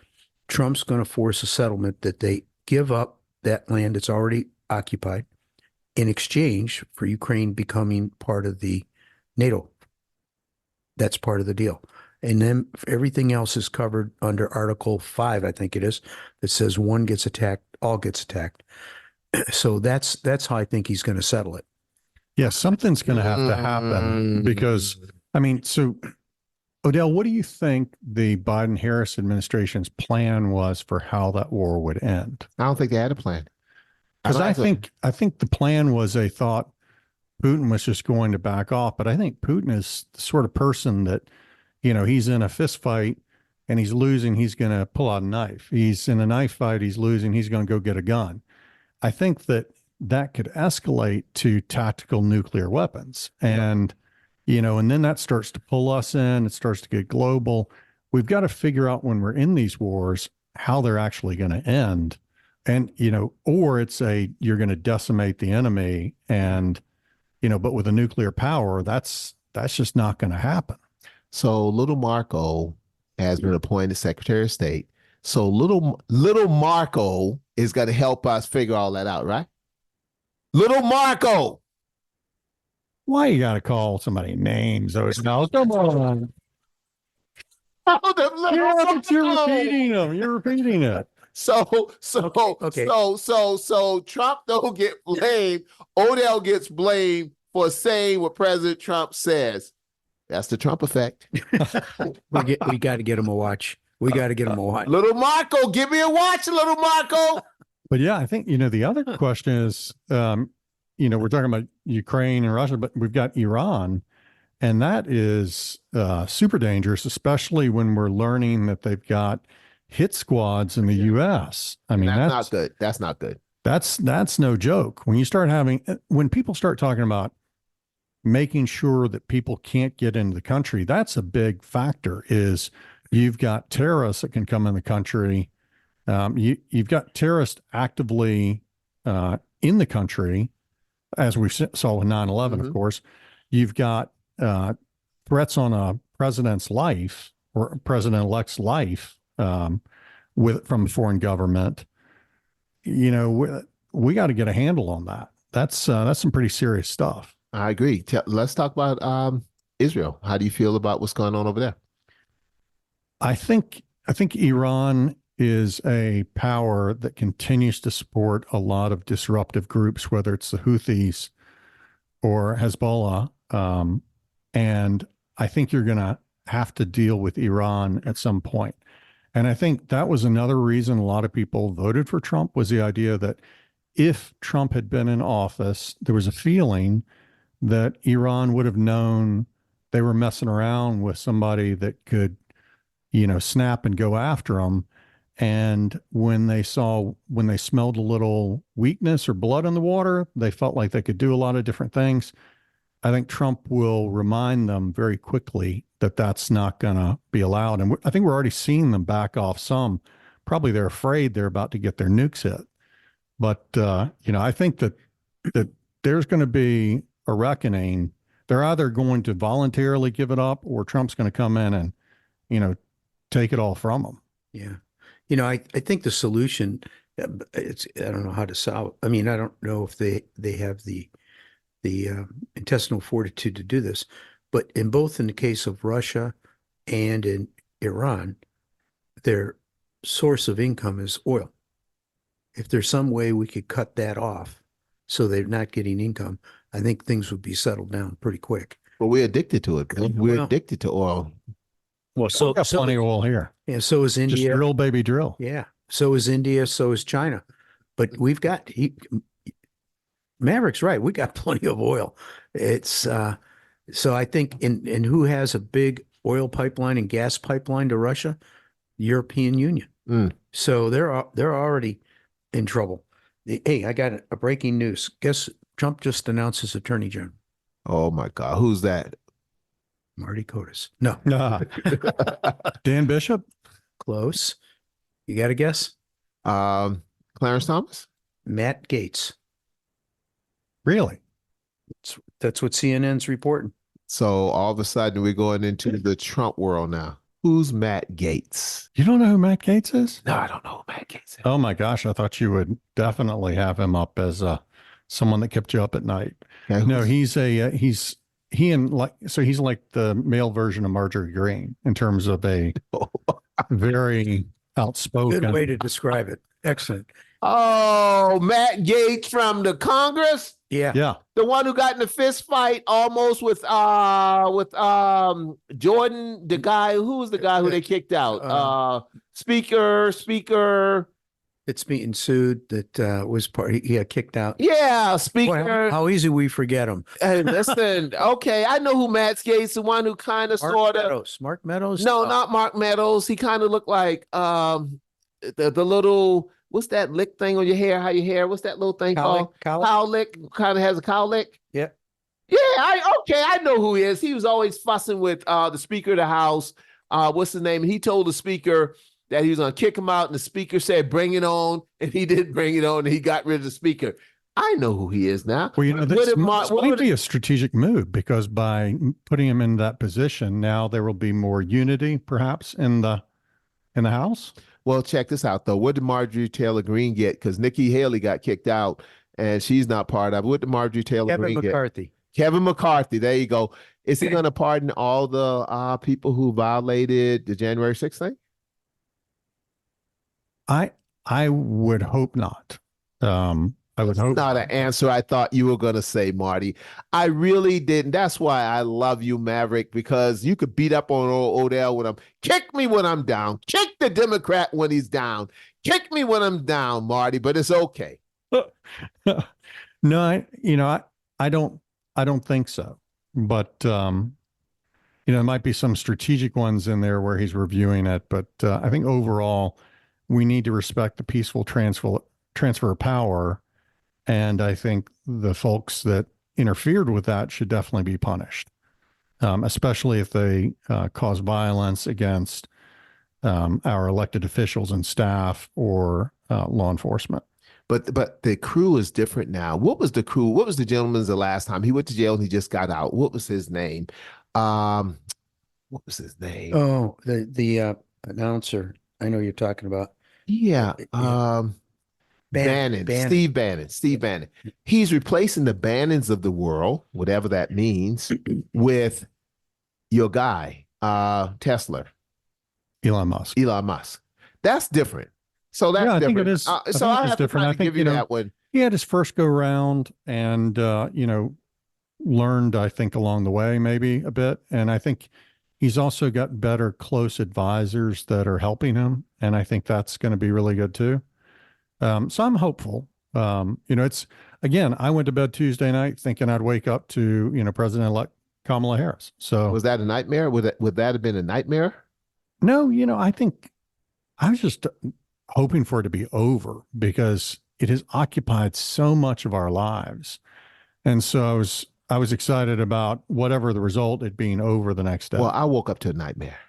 [SPEAKER 5] Trump's going to force a settlement that they give up that land that's already occupied in exchange for Ukraine becoming part of the NATO. That's part of the deal. And then everything else is covered under Article 5, I think it is, that says one gets attacked, all gets attacked. So that's how I think he's going to settle it.
[SPEAKER 4] Yeah, something's going to have to happen because, I mean, so Odell, what do you think the Biden-Harris administration's plan was for how that war would end?
[SPEAKER 2] I don't think they had a plan.
[SPEAKER 4] Because I think the plan was they thought Putin was just going to back off, but I think Putin is the sort of person that, he's in a fist fight and he's losing, he's going to pull out a knife. He's in a knife fight, he's losing, he's going to go get a gun. I think that could escalate to tactical nuclear weapons. And, and then that starts to pull us in, it starts to get global. We've got to figure out when we're in these wars, how they're actually going to end. And, or it's you're going to decimate the enemy and, but with a nuclear power, that's just not going to happen.
[SPEAKER 2] So little Marco has been appointed Secretary of State. So little Marco is going to help us figure all that out, right? Little Marco.
[SPEAKER 4] Why you got to call somebody names? Those now, come on. You're repeating them. You're repeating it.
[SPEAKER 2] So
[SPEAKER 5] Okay.
[SPEAKER 2] So Trump don't get blamed. Odell gets blamed for saying what President Trump says. That's the Trump effect.
[SPEAKER 5] We got to get him a watch. We got to get him a watch.
[SPEAKER 2] Little Marco, give me a watch, little Marco.
[SPEAKER 4] But yeah, I think, the other question is, we're talking about Ukraine and Russia, but we've got Iran, and that is super dangerous, especially when we're learning that they've got hit squads in the U.S. I mean, that's
[SPEAKER 2] not good. That's not good.
[SPEAKER 4] That's no joke. When people start talking about making sure that people can't get into the country, that's a big factor. Is you've got terrorists that can come in the country. You've got terrorists actively in the country, as we saw with 9/11, of course. You've got threats on a president's life or president-elect's life from a foreign government. We got to get a handle on that. That's some pretty serious stuff.
[SPEAKER 2] I agree. Let's talk about Israel. How do you feel about what's going on over there?
[SPEAKER 4] I think Iran is a power that continues to support a lot of disruptive groups, whether it's the Houthis or Hezbollah. And I think you're going to have to deal with Iran at some point. And I think that was another reason a lot of people voted for Trump, was the idea that if Trump had been in office, there was a feeling that Iran would have known they were messing around with somebody that could, snap and go after them. And when they smelled a little weakness or blood in the water, they felt like they could do a lot of different things. I think Trump will remind them very quickly that that's not going to be allowed. And I think we're already seeing them back off some. Probably they're afraid they're about to get their nukes hit. But, I think that there's going to be a reckoning. They're either going to voluntarily give it up, or Trump's going to come in and, take it all from them.
[SPEAKER 5] Yeah. I think the solution, I don't know how to solve it. I mean, I don't know if they have the intestinal fortitude to do this, but in the case of Russia and in Iran, their source of income is oil. If there's some way we could cut that off so they're not getting income, I think things would be settled down pretty quick.
[SPEAKER 2] Well, we're addicted to it. We're addicted to oil.
[SPEAKER 4] Well, so got plenty of oil here.
[SPEAKER 5] Yeah, so is India.
[SPEAKER 4] Just drill, baby, drill.
[SPEAKER 5] Yeah, so is India, so is China. But we've got Maverick's right. We got plenty of oil. It's so I think in who has a big oil pipeline and gas pipeline to Russia? The European Union. So they're already in trouble. Hey, I got a breaking news. Guess Trump just announced his attorney general.
[SPEAKER 2] Oh my God, who's that?
[SPEAKER 5] Marty Kotis. No.
[SPEAKER 4] Dan Bishop?
[SPEAKER 5] Close. You got to guess?
[SPEAKER 2] Clarence Thomas?
[SPEAKER 5] Matt Gaetz.
[SPEAKER 4] Really?
[SPEAKER 5] That's what CNN's reporting.
[SPEAKER 2] So all of a sudden we're going into the Trump world now. Who's Matt Gaetz?
[SPEAKER 4] You don't know who Matt Gaetz is?
[SPEAKER 2] No, I don't know who Matt Gaetz is.
[SPEAKER 4] Oh my gosh, I thought you would definitely have him up as someone that kept you up at night.
[SPEAKER 2] Okay,
[SPEAKER 4] no, he's he's like the male version of Marjorie Greene in terms of a very outspoken.
[SPEAKER 5] Good way to describe it. Excellent.
[SPEAKER 2] Oh, Matt Gaetz from the Congress,
[SPEAKER 5] Yeah.
[SPEAKER 4] Yeah.
[SPEAKER 2] the one who got in a fist fight almost with Jordan, the guy who they kicked out. Speaker.
[SPEAKER 5] It's me ensued that was part. He got kicked out.
[SPEAKER 2] Yeah, Speaker.
[SPEAKER 5] Boy, how easy we forget him.
[SPEAKER 2] Hey, listen, okay, I know who Matt Gaetz, the one who kind of sort of.
[SPEAKER 5] Mark Meadows.
[SPEAKER 2] No, not Mark Meadows. He kind of looked like the little, what's that lick thing on your hair? How your hair? What's that little thing called? Cowlick. Kind of has a cowlick.
[SPEAKER 5] Yeah.
[SPEAKER 2] Yeah. I know who he is. He was always fussing with the Speaker of the House. What's his name? And he told the Speaker that he was going to kick him out, and the Speaker said, "Bring it on," and he didn't bring it on, and he got rid of the Speaker. I know who he is now.
[SPEAKER 4] Well, this might be a strategic move, because by putting him in that position, now there will be more unity, perhaps, in the House.
[SPEAKER 2] Well, check this out, though. What did Marjorie Taylor Greene get? Because Nikki Haley got kicked out, and she's not part of it. What did Marjorie Taylor Greene get? Kevin McCarthy. There you go. Is he going to pardon all the people who violated the January 6th thing?
[SPEAKER 4] I would hope not. I would hope
[SPEAKER 2] not an answer I thought you were going to say, Marty. I really didn't. That's why I love you, Maverick, because you could beat up on Odell when kick me when I'm down. Kick the Democrat when he's down. Kick me when I'm down, Marty, but it's okay.
[SPEAKER 4] No, I don't think so. But, there might be some strategic ones in there where he's reviewing it. But I think overall, we need to respect the peaceful transfer of power. And I think the folks that interfered with that should definitely be punished, especially if they cause violence against our elected officials and staff or law enforcement.
[SPEAKER 2] But the crew is different now. What was the crew? What was the gentleman's the last time? He went to jail and he just got out. What was his name? What was his name?
[SPEAKER 5] Oh, the announcer. I know you're talking about.
[SPEAKER 2] Yeah. Bannon. Steve Bannon. He's replacing the Bannons of the world, whatever that means, with your guy, Tesla.
[SPEAKER 4] Elon Musk.
[SPEAKER 2] That's different. So that's different. I think it is. So I have different. I think, that one.
[SPEAKER 4] He had his first go round and, learned, I think, along the way, maybe a bit. And I think he's also got better close advisors that are helping him. And I think that's going to be really good too. So I'm hopeful. It's, again, I went to bed Tuesday night thinking I'd wake up to, President-elect Kamala Harris. So
[SPEAKER 2] was that a nightmare? Would that have been a nightmare?
[SPEAKER 4] No, I think I was just hoping for it to be over, because it has occupied so much of our lives. And so I was excited about whatever the result, it being over the next day.
[SPEAKER 2] Well, I woke up to a nightmare.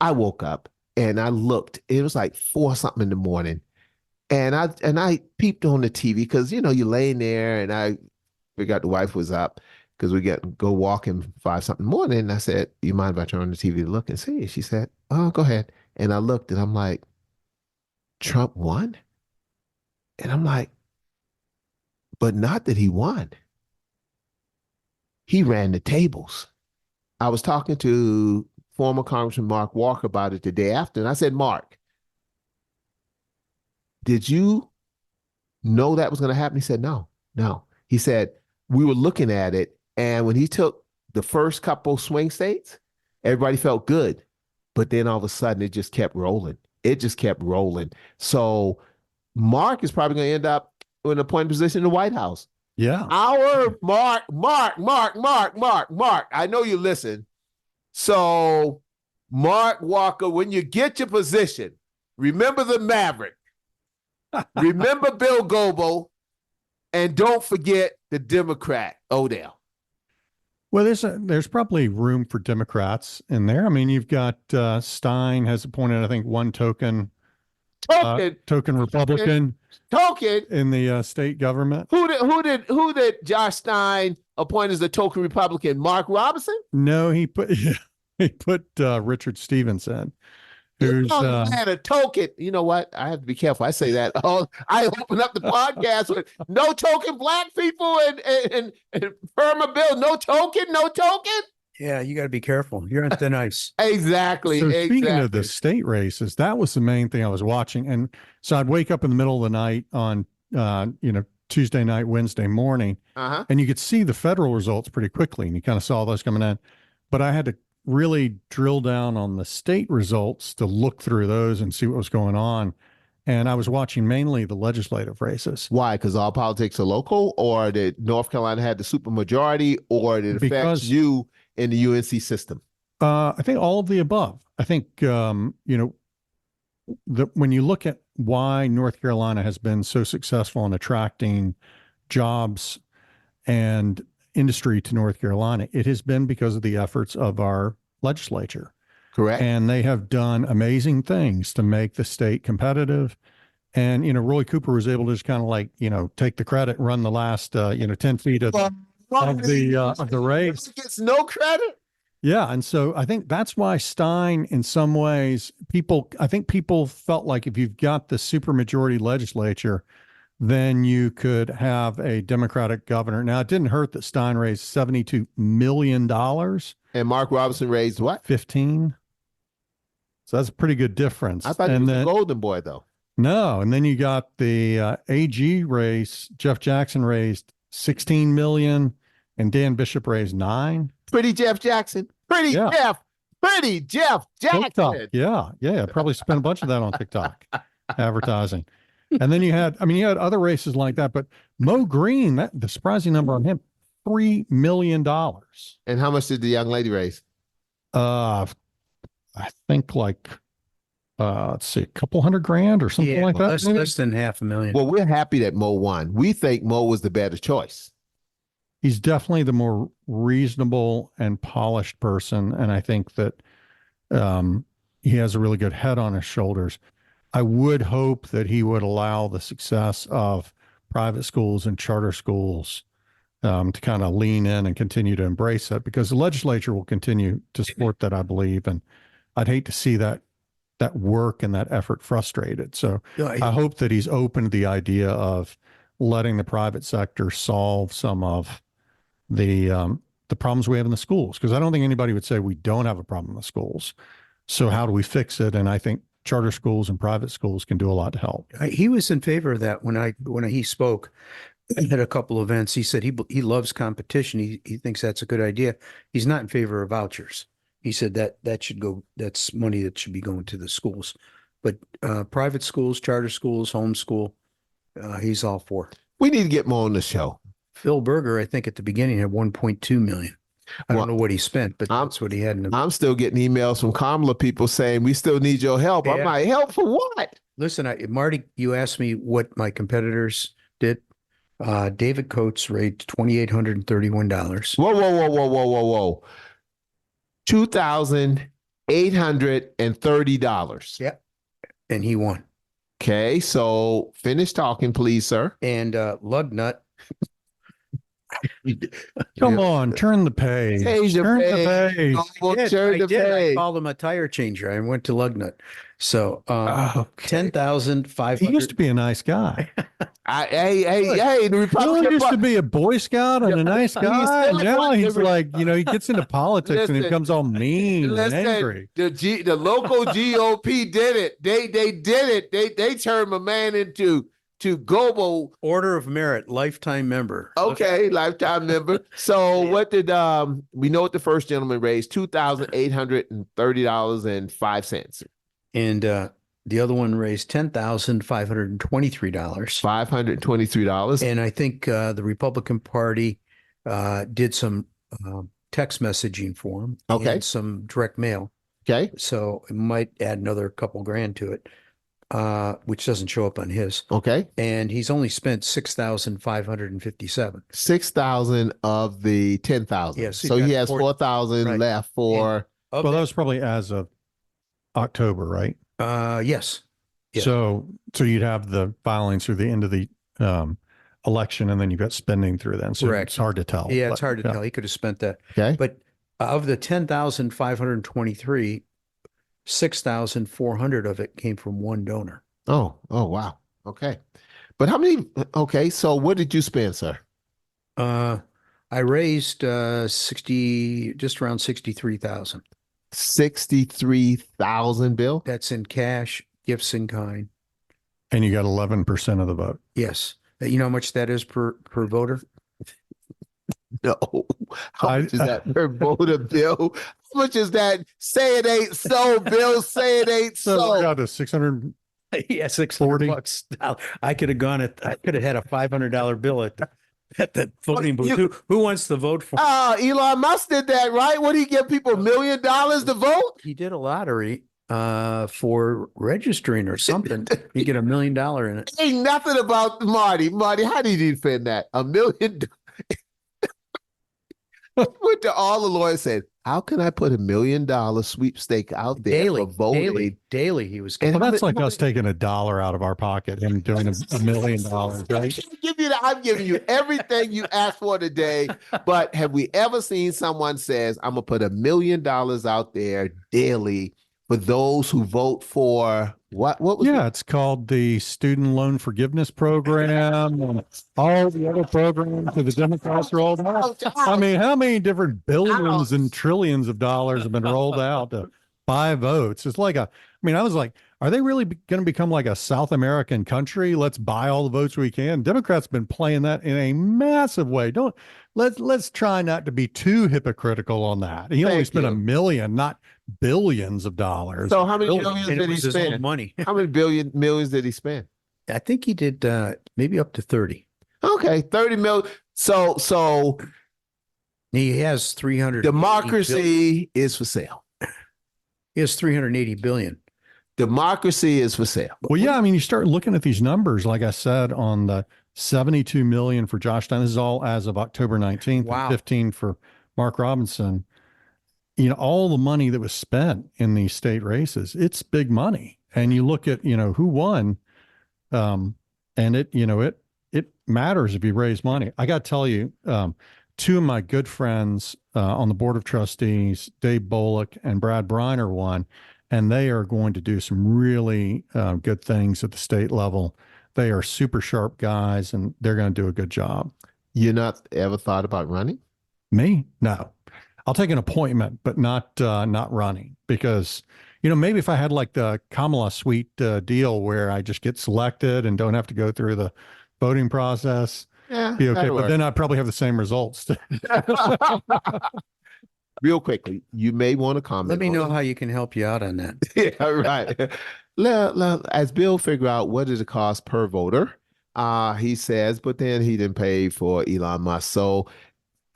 [SPEAKER 2] I woke up and I looked, it was like 4 something in the morning. And I peeped on the TV because, you're laying there, and I figured out the wife was up because we go walking 5 something in the morning. And I said, "You mind if I turn on the TV to look and see?" She said, "Oh, go ahead." And I looked and I'm like, Trump won? And I'm like, but not that he won. He ran the tables. I was talking to former Congressman Mark Walker about it the day after. And I said, "Mark, did you know that was going to happen?" He said, no. He said, "We were looking at it. And when he took the first couple swing states, everybody felt good. But then all of a sudden, it just kept rolling. So Mark is probably going to end up in an appointed position in the White House.
[SPEAKER 4] Yeah.
[SPEAKER 2] Our Mark. I know you listen. So Mark Walker, when you get your position, remember the Maverick. Remember Bill Goebel, and don't forget the Democrat, Odell.
[SPEAKER 4] Well, there's probably room for Democrats in there. I mean, you've got Stein has appointed, I think, one token Republican in the state government.
[SPEAKER 2] Who did Josh Stein appoint as the token Republican? Mark Robinson?
[SPEAKER 4] No, he put Richard Stevenson, who's
[SPEAKER 2] man, a token. You know what? I have to be careful. I say that. Oh, I open up the podcast with no token black people and Burma Bill. No token.
[SPEAKER 5] Yeah, you got to be careful. You're on thin ice.
[SPEAKER 2] Exactly.
[SPEAKER 4] So speaking
[SPEAKER 2] exactly.
[SPEAKER 4] of the state races, that was the main thing I was watching. And so I'd wake up in the middle of the night on, Tuesday night, Wednesday morning, and you could see the federal results pretty quickly. And you kind of saw those coming in. But I had to really drill down on the state results to look through those and see what was going on. And I was watching mainly the legislative races.
[SPEAKER 2] Why? Because all politics are local, or that North Carolina had the supermajority, or it affects
[SPEAKER 4] Because
[SPEAKER 2] you in the UNC system?
[SPEAKER 4] I think all of the above. I think, when you look at why North Carolina has been so successful in attracting jobs and industry to North Carolina, it has been because of the efforts of our legislature.
[SPEAKER 2] Correct.
[SPEAKER 4] And they have done amazing things to make the state competitive. And, Roy Cooper was able to just kind of take the credit, run the last, 10 feet of the race.
[SPEAKER 2] Gets no credit.
[SPEAKER 4] Yeah. And so I think that's why Stein, in some ways, people felt like if you've got the supermajority legislature, then you could have a Democratic governor. Now, it didn't hurt that Stein raised $72 million.
[SPEAKER 2] And Mark Robinson raised what?
[SPEAKER 4] 15. So that's a pretty good difference.
[SPEAKER 2] I thought he was a golden boy, though.
[SPEAKER 4] No. And then you got the AG race. Jeff Jackson raised 16 million and Dan Bishop raised 9.
[SPEAKER 2] Pretty Jeff Jackson. Pretty Jeff Jackson.
[SPEAKER 4] TikTok. Yeah. Probably spent a bunch of that on TikTok advertising. And then you had other races like that, but Mo Green, the surprising number on him, $3 million.
[SPEAKER 2] And how much did the young lady raise?
[SPEAKER 4] I think let's see, a couple $100,000 or something like that.
[SPEAKER 5] Less than $500,000.
[SPEAKER 2] Well, we're happy that Mo won. We think Mo was the better choice.
[SPEAKER 4] He's definitely the more reasonable and polished person. And I think that he has a really good head on his shoulders. I would hope that he would allow the success of private schools and charter schools to kind of lean in and continue to embrace that, because the legislature will continue to support that, I believe. And I'd hate to see that work and that effort frustrated. So I hope that he's open to the idea of letting the private sector solve some of the problems we have in the schools, because I don't think anybody would say we don't have a problem in the schools. So how do we fix it? And I think charter schools and private schools can do a lot to help.
[SPEAKER 5] He was in favor of that when he spoke at a couple of events. He said he loves competition. He thinks that's a good idea. He's not in favor of vouchers. He said that should go. That's money that should be going to the schools, but private schools, charter schools, homeschool, he's all for.
[SPEAKER 2] We need to get more on the show.
[SPEAKER 5] Phil Berger, I think at the beginning, had 1.2 million. I don't know what he spent, but that's what he had.
[SPEAKER 2] I'm still getting emails from Kamala people saying we still need your help. Yeah. I'm like, help for what?
[SPEAKER 5] Listen, Marty, you asked me what my competitors did. David Coates raised $2,831.
[SPEAKER 2] Whoa. $2,830.
[SPEAKER 5] Yeah. And he won.
[SPEAKER 2] Okay, so finish talking, please, sir.
[SPEAKER 5] And Lugnut.
[SPEAKER 4] Come on, turn the page. Turn the page.
[SPEAKER 5] I did. I called him a tire changer. I went to Lugnut. So 10,500.
[SPEAKER 4] He used to be a nice guy.
[SPEAKER 2] Hey, the Republican
[SPEAKER 4] used to be a Boy Scout and a nice guy. Now he's like, he gets into politics and he becomes all mean and angry.
[SPEAKER 2] The local GOP did it. They did it. They turned my man into global
[SPEAKER 5] Order of Merit, lifetime member.
[SPEAKER 2] Okay, lifetime member. So what did we know what the first gentleman raised? $2,830.05.
[SPEAKER 5] And the other one raised $10,523.
[SPEAKER 2] $523.
[SPEAKER 5] And I think the Republican Party did some text messaging for him.
[SPEAKER 2] Okay.
[SPEAKER 5] And some direct mail.
[SPEAKER 2] Okay.
[SPEAKER 5] So it might add another couple grand to it. Which doesn't show up on his.
[SPEAKER 2] Okay.
[SPEAKER 5] And he's only spent $6,557.
[SPEAKER 2] 6,000 of the 10,000.
[SPEAKER 5] Yes.
[SPEAKER 2] So he has 4,000 left for.
[SPEAKER 4] Well, that was probably as of October, right?
[SPEAKER 5] Yes. Yeah.
[SPEAKER 4] So you'd have the filings through the end of the election, and then you've got spending through then. So
[SPEAKER 5] correct.
[SPEAKER 4] It's hard to tell.
[SPEAKER 5] Yeah, it's hard to tell. He could have spent that.
[SPEAKER 2] Okay.
[SPEAKER 5] But of the 10,523, 6,400 of it came from one donor.
[SPEAKER 2] Oh, wow. Okay. But how many? Okay. So what did you spend, sir?
[SPEAKER 5] I raised 60, just around 63,000.
[SPEAKER 2] 63,000, Bill?
[SPEAKER 5] That's in cash, gifts in kind.
[SPEAKER 4] And you got 11% of the vote.
[SPEAKER 5] Yes. You know how much that is per voter?
[SPEAKER 2] No. How much is that per voter, Bill? How much is that? Say it ain't so, Bill. Say it ain't so.
[SPEAKER 4] Got the 600.
[SPEAKER 5] Yeah, $600. I could have I could have had a $500 bill at the voting booth. Who wants to vote for?
[SPEAKER 2] Oh, Elon Musk did that, right? What did he give people $1 million to vote?
[SPEAKER 5] He did a lottery for registering or something. You get $1 million in it.
[SPEAKER 2] Ain't nothing about Marty. Marty, how did you defend that? $1 million. Went to all the lawyers, said, how can I put $1 million sweepstake out there
[SPEAKER 5] Daily,
[SPEAKER 2] for voting?
[SPEAKER 5] daily he was.
[SPEAKER 2] And
[SPEAKER 4] Well, that's like us taking $1 out of our pocket and doing $1 million, right?
[SPEAKER 2] I'm giving you everything you asked for today. But have we ever seen someone says, I'm gonna put $1 million out there daily for those who vote for what was
[SPEAKER 4] it's called the Student Loan Forgiveness Program and all the other programs that the Democrats rolled out. I mean, how many different billions and trillions of dollars have been rolled out to buy votes? It's like I was like, are they really going to become like a South American country? Let's buy all the votes we can. Democrats have been playing that in a massive way. Let's try not to be too hypocritical on that. He only spent $1 million, not billions of dollars.
[SPEAKER 2] So how many billions did he spend?
[SPEAKER 5] Money.
[SPEAKER 2] How many millions did he spend?
[SPEAKER 5] I think he did maybe up to 30.
[SPEAKER 2] Okay, 30 million. So
[SPEAKER 5] he has 300.
[SPEAKER 2] Democracy is for sale.
[SPEAKER 5] He has 380 billion.
[SPEAKER 2] Democracy is for sale.
[SPEAKER 4] Well, yeah, I mean, you start looking at these numbers, like I said, on the 72 million for Josh Stein. This is all as of October 19th,
[SPEAKER 5] Wow.
[SPEAKER 4] 15 for Mark Robinson. You know, all the money that was spent in these state races, it's big money. And you look at, who won, and it matters if you raise money. I got to tell you, two of my good friends on the board of trustees, Dave Bullock and Brad Briner, won, and they are going to do some really good things at the state level. They are super sharp guys, and they're going to do a good job.
[SPEAKER 2] You not ever thought about running?
[SPEAKER 4] Me? No. I'll take an appointment, but not running, because, maybe if I had like the Kamala suite deal where I just get selected and don't have to go through the voting process, be okay. But then I'd probably have the same results.
[SPEAKER 2] Real quickly, you may want to comment.
[SPEAKER 5] Let me know how you can help you out on that.
[SPEAKER 2] Yeah, right. As Bill figure out what does it cost per voter, he says, but then he didn't pay for Elon Musk. So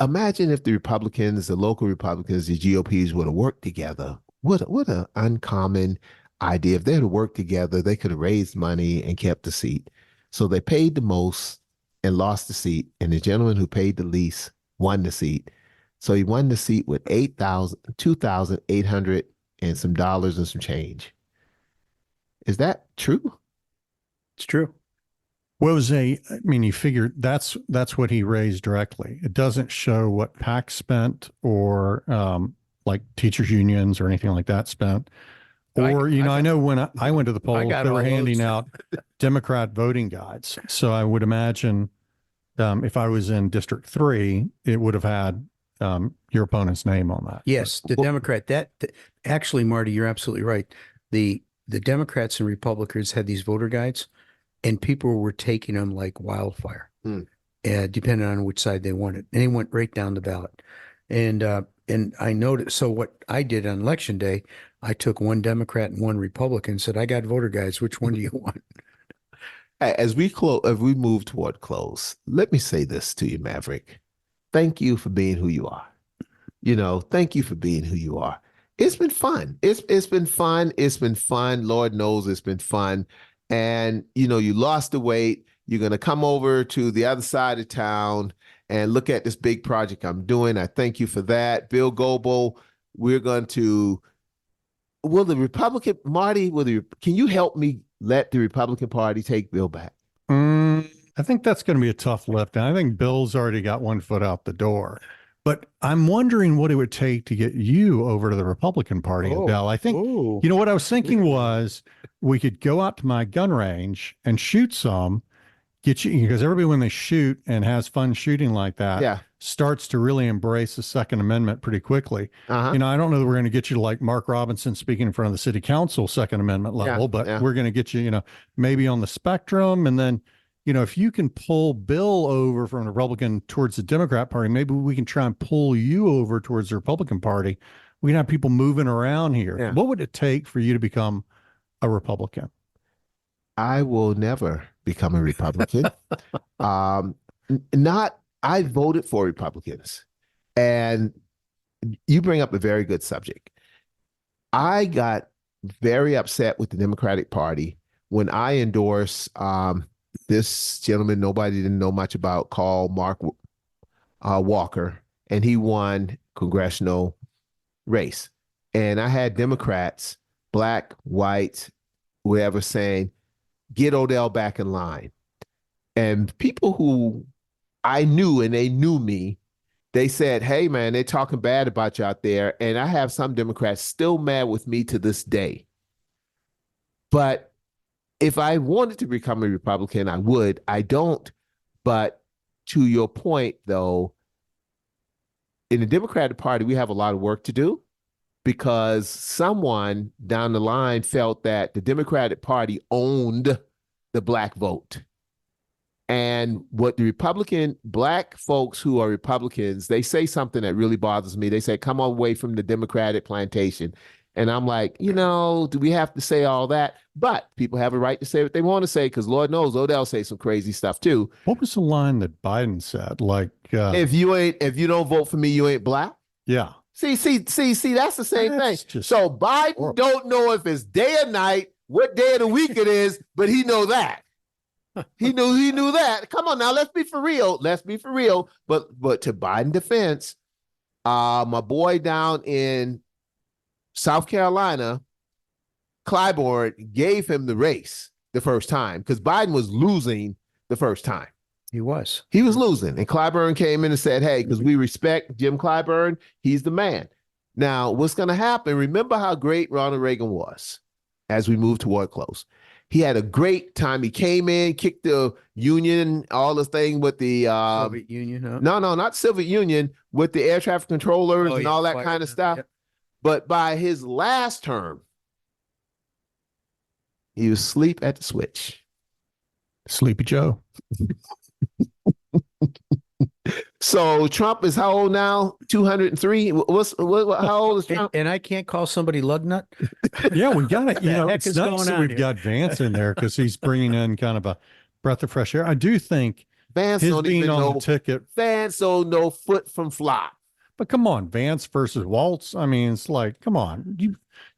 [SPEAKER 2] imagine if the Republicans, the local Republicans, the GOPs would have worked together. What an uncommon idea. If they had worked together, they could have raised money and kept the seat. So they paid the most and lost the seat, and the gentleman who paid the least won the seat. So he won the seat with $2,800 and some dollars and some change. Is that true?
[SPEAKER 5] It's true.
[SPEAKER 4] You figure that's what he raised directly. It doesn't show what PAC spent or like teachers unions or anything like that spent. Or, I know when I went to the polls, they were handing out Democrat voting guides. So I would imagine if I was in District 3, it would have had your opponent's name on that.
[SPEAKER 5] Yes, the Democrat. Actually, Marty, you're absolutely right. The Democrats and Republicans had these voter guides, and people were taking them like wildfire, depending on which side they wanted. And they went right down the ballot. And I noticed, so what I did on election day, I took one Democrat and one Republican, said, I got voter guides. Which one do you want?
[SPEAKER 2] As we move toward close, let me say this to you, Maverick. Thank you for being who you are. Thank you for being who you are. It's been fun. It's been fun. It's been fun. Lord knows it's been fun. And, you lost the weight. You're going to come over to the other side of town and look at this big project I'm doing. I thank you for that. Bill Goebel, we're going to, can you help me let the Republican Party take Bill back?
[SPEAKER 4] I think that's going to be a tough lift. And I think Bill's already got one foot out the door. But I'm wondering what it would take to get you over to the Republican Party, Odell. I think, you know, what I was thinking was we could go out to my gun range and shoot some, get you, because everybody, when they shoot and has fun shooting like that, starts to really embrace the Second Amendment pretty quickly. You know, I don't know that we're going to get you to like Mark Robinson speaking in front of the city council Second Amendment level, but we're going to get you, you know, maybe on the spectrum. And then, you know, if you can pull Bill over from the Republican towards the Democrat Party, maybe we can try and pull you over towards the Republican Party. We can have people moving around here. What would it take for you to become a Republican?
[SPEAKER 2] I will never become a Republican. I voted for Republicans. And you bring up a very good subject. I got very upset with the Democratic Party when I endorsed this gentleman nobody didn't know much about called Mark Walker, and he won congressional race. And I had Democrats, black, white, whoever, saying, get Odell back in line. And people who I knew and they knew me, they said, hey, man, they're talking bad about you out there. And I have some Democrats still mad with me to this day. But if I wanted to become a Republican, I would. I don't. But to your point, though, in the Democratic Party, we have a lot of work to do because someone down the line felt that the Democratic Party owned the black vote. And what the Republican, black folks who are Republicans, they say something that really bothers me. They say, come away from the Democratic plantation. And I'm like, you know, do we have to say all that? But people have a right to say what they want to say because Lord knows Odell say some crazy stuff too.
[SPEAKER 4] What was the line that Biden said? Like,
[SPEAKER 2] if you don't vote for me, you ain't black.
[SPEAKER 4] Yeah.
[SPEAKER 2] See, that's the same thing. So Biden don't know if it's day or night, what day of the week it is, but he know that. He knew that. Come on now, let's be for real. But to Biden's defense, my boy down in South Carolina, Clyburn, gave him the race the first time because Biden was losing the first time.
[SPEAKER 5] He was
[SPEAKER 2] losing. And Clyburn came in and said, hey, because we respect Jim Clyburn, he's the man. Now, what's going to happen? Remember how great Ronald Reagan was as we move toward close. He had a great time. He came in, kicked the Union, all the thing with the
[SPEAKER 5] Soviet Union. Huh?
[SPEAKER 2] No, not Soviet Union, with the air traffic controllers and all that kind of stuff. Yep. But by his last term, he was asleep at the switch.
[SPEAKER 4] Sleepy Joe.
[SPEAKER 2] So Trump is how old now? 203. How old is Trump?
[SPEAKER 5] And I can't call somebody lug nut.
[SPEAKER 4] Yeah, we got it. You know, it's nice that we've got Vance in there because he's bringing in kind of a breath of fresh air. I do think
[SPEAKER 2] Vance
[SPEAKER 4] his
[SPEAKER 2] don't
[SPEAKER 4] being
[SPEAKER 2] even
[SPEAKER 4] on
[SPEAKER 2] know
[SPEAKER 4] the ticket.
[SPEAKER 2] Vance don't know foot from flop.
[SPEAKER 4] But come on, Vance versus Waltz. I mean, it's like, come on,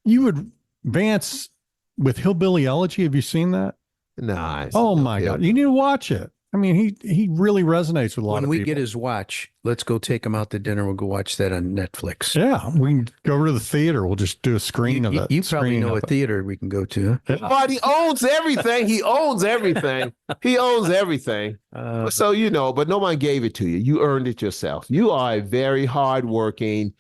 [SPEAKER 4] you would Vance with Hillbilly Elegy. Have you seen that?
[SPEAKER 2] Nice.
[SPEAKER 4] Oh my God, you need to watch it. I mean, he really resonates with a lot of people.
[SPEAKER 5] When we get his watch, let's go take him out to dinner. We'll go watch that on Netflix.
[SPEAKER 4] Yeah, we can go over to the theater. We'll just do a screen of it.
[SPEAKER 5] You probably know a theater we can go to.
[SPEAKER 2] Marty owns everything. He owns everything. So, you know, but no one gave it to you. You earned it yourself. You are a very hardworking,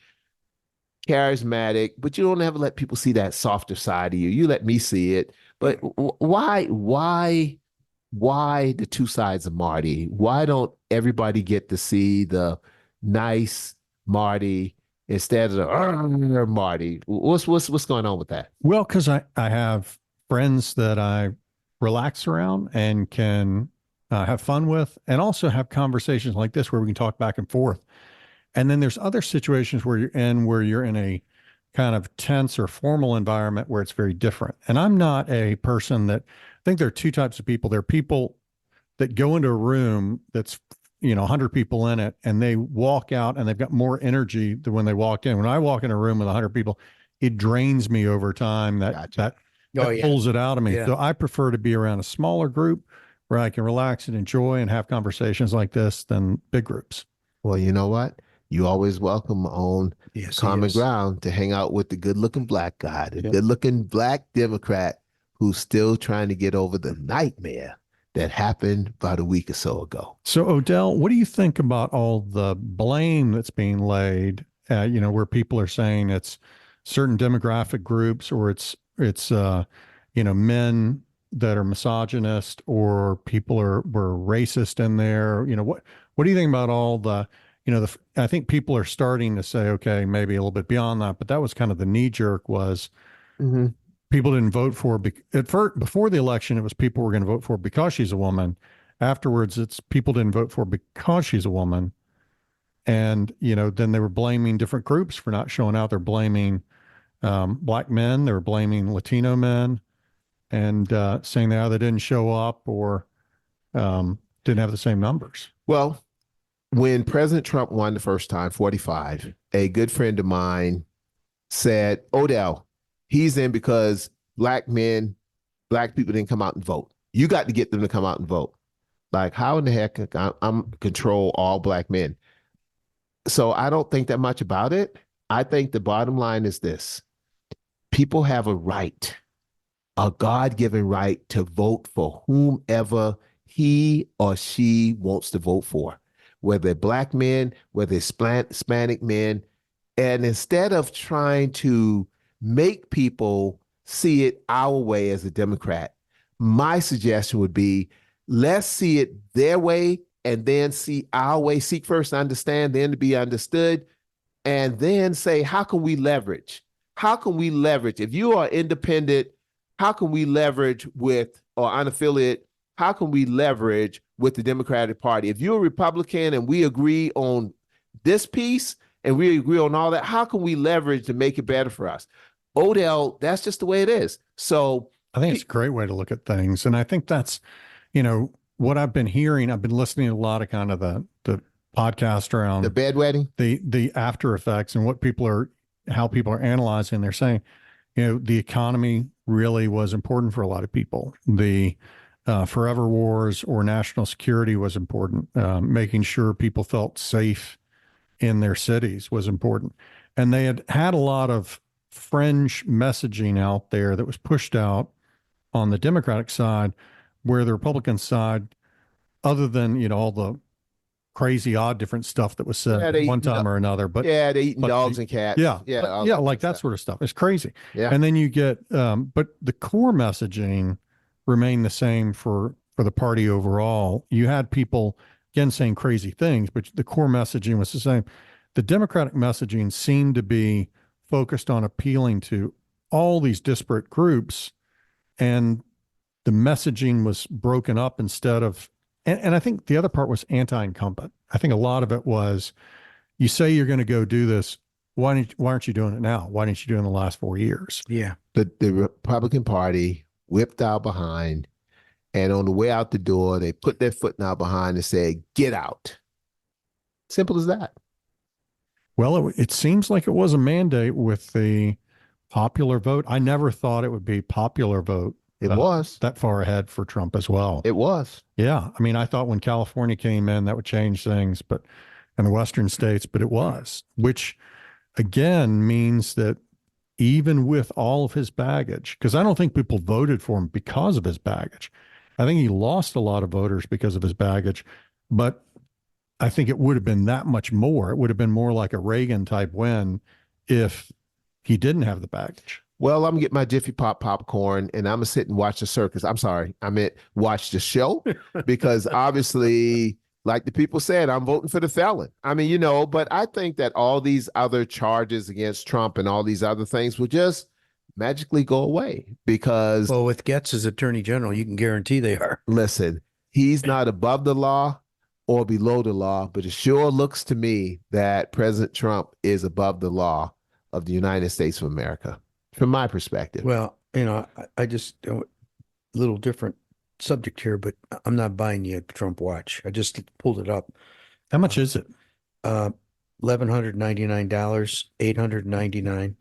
[SPEAKER 2] charismatic, but you don't ever let people see that softer side of you. You let me see it. But why the two sides of Marty? Why don't everybody get to see the nice Marty instead of the Marty? What's going on with that?
[SPEAKER 4] Well, because I have friends that I relax around and can have fun with, and also have conversations like this where we can talk back and forth. And then there's other situations where you're in a kind of tense or formal environment where it's very different. And I'm not a person that, I think there are two types of people. There are people that go into a room that's, 100 people in it, and they walk out and they've got more energy than when they walked in. When I walk in a room with 100 people, it drains me over time. That pulls it out of me. Yeah. So I prefer to be around a smaller group where I can relax and enjoy and have conversations like this than big groups.
[SPEAKER 2] Well, you know what? You always welcome on common ground to hang out with the good-looking black guy, the good-looking black Democrat who's still trying to get over the nightmare that happened about a week or so ago.
[SPEAKER 4] So, Odell, what do you think about all the blame that's being laid, where people are saying it's certain demographic groups, or it's men that are misogynist, or people were racist in there? What do you think about all the, I think people are starting to say, okay, maybe a little bit beyond that, but that was kind of the knee jerk was people didn't vote for, at first, before the election, it was people were going to vote for because she's a woman. Afterwards, it's people didn't vote for because she's a woman. And, then they were blaming different groups for not showing out. They're blaming Black men. They were blaming Latino men, and saying they either didn't show up or didn't have the same numbers.
[SPEAKER 2] Well, when President Trump won the first time, 45, a good friend of mine said, Odell, he's in because black people didn't come out and vote. You got to get them to come out and vote. Like, how in the heck I'm control all black men? So I don't think that much about it. I think the bottom line is this. People have a right, a God-given right, to vote for whomever he or she wants to vote for, whether they're black men, whether they're Hispanic men. And instead of trying to make people see it our way as a Democrat, my suggestion would be, let's see it their way and then see our way. Seek first to understand, then to be understood, and then say, how can we leverage? How can we leverage? If you are independent, how can we leverage with, or unaffiliated, how can we leverage with the Democratic Party? If you're a Republican and we agree on this piece and we agree on all that, how can we leverage to make it better for us? Odell, that's just the way it is. So
[SPEAKER 4] I think it's a great way to look at things. And I think that's, what I've been hearing. I've been listening to a lot of kind of the podcast around
[SPEAKER 2] the bedwetting,
[SPEAKER 4] the after effects, and how people are analyzing. They're saying, the economy really was important for a lot of people. The forever wars or national security was important. Making sure people felt safe in their cities was important. And they had a lot of fringe messaging out there that was pushed out on the Democratic side, where the Republican side, other than, all the crazy, odd, different stuff that was said one time or another, but
[SPEAKER 2] they're eating dogs and cats.
[SPEAKER 4] Like that sort of stuff. It's crazy.
[SPEAKER 2] Yeah.
[SPEAKER 4] And then you get, but the core messaging remained the same for the party overall. You had people, again, saying crazy things, but the core messaging was the same. The Democratic messaging seemed to be focused on appealing to all these disparate groups, and the messaging was broken up instead of, and I think the other part was anti-incumbent. I think a lot of it was, you say you're going to go do this. Why aren't you doing it now? Why didn't you do it in the last 4 years?
[SPEAKER 5] Yeah.
[SPEAKER 2] The Republican Party whipped out behind, and on the way out the door, they put their foot out behind and said, get out. Simple as that.
[SPEAKER 4] Well, it seems like it was a mandate with the popular vote. I never thought it would be popular vote.
[SPEAKER 2] It was
[SPEAKER 4] that far ahead for Trump as well.
[SPEAKER 2] It was.
[SPEAKER 4] Yeah. I mean, I thought when California came in, that would change things, but in the Western states, but it was, which again means that even with all of his baggage, because I don't think people voted for him because of his baggage. I think he lost a lot of voters because of his baggage, but I think it would have been that much more. It would have been more like a Reagan type win if he didn't have the baggage.
[SPEAKER 2] Well, I'm gonna get my Jiffy Pop popcorn and I'm gonna sit and watch the circus. I'm sorry, I meant watch the show, because obviously, like the people said, I'm voting for the felon. I mean, but I think that all these other charges against Trump and all these other things will just magically go away, because,
[SPEAKER 5] well, with Getz as Attorney General, you can guarantee they are.
[SPEAKER 2] Listen, he's not above the law or below the law, but it sure looks to me that President Trump is above the law of the United States of America, from my perspective.
[SPEAKER 5] Well, I just, a little different subject here, but I'm not buying you a Trump watch. I just pulled it up.
[SPEAKER 4] How much is it?
[SPEAKER 5] $1,199, $899,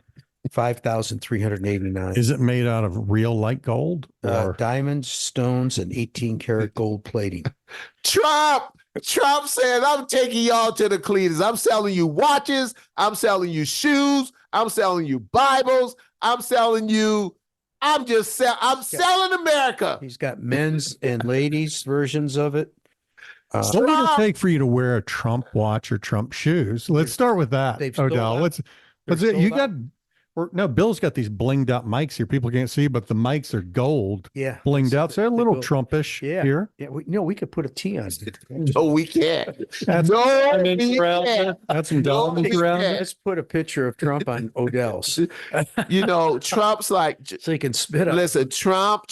[SPEAKER 5] $5,389.
[SPEAKER 4] Is it made out of real light gold or
[SPEAKER 5] diamonds, stones, and 18 karat gold plating?
[SPEAKER 2] Trump said, I'm taking y'all to the cleaners. I'm selling you watches. I'm selling you shoes. I'm selling you Bibles. I'm selling you I'm selling America.
[SPEAKER 5] He's got men's and ladies versions of it.
[SPEAKER 4] What would it take for you to wear a Trump watch or Trump shoes? Let's start with that,
[SPEAKER 5] They've sold
[SPEAKER 4] Odell.
[SPEAKER 5] out.
[SPEAKER 4] Bill's got these blinged out mics here. People can't see, but the mics are gold,
[SPEAKER 5] Yeah.
[SPEAKER 4] blinged out. So they're a little
[SPEAKER 5] go-
[SPEAKER 4] Trumpish
[SPEAKER 5] Yeah.
[SPEAKER 4] here.
[SPEAKER 5] Yeah. We could put a T on it.
[SPEAKER 2] No, we can't.
[SPEAKER 4] That's
[SPEAKER 2] No,
[SPEAKER 4] diamonds
[SPEAKER 2] we
[SPEAKER 4] around
[SPEAKER 2] can't.
[SPEAKER 4] it. That's some
[SPEAKER 2] No,
[SPEAKER 4] diamonds
[SPEAKER 2] we
[SPEAKER 4] around
[SPEAKER 2] can't.
[SPEAKER 4] it.
[SPEAKER 5] Let's put a picture of Trump on Odell's
[SPEAKER 2] You know, Trump's like,
[SPEAKER 5] so he can spit up.
[SPEAKER 2] listen, Trump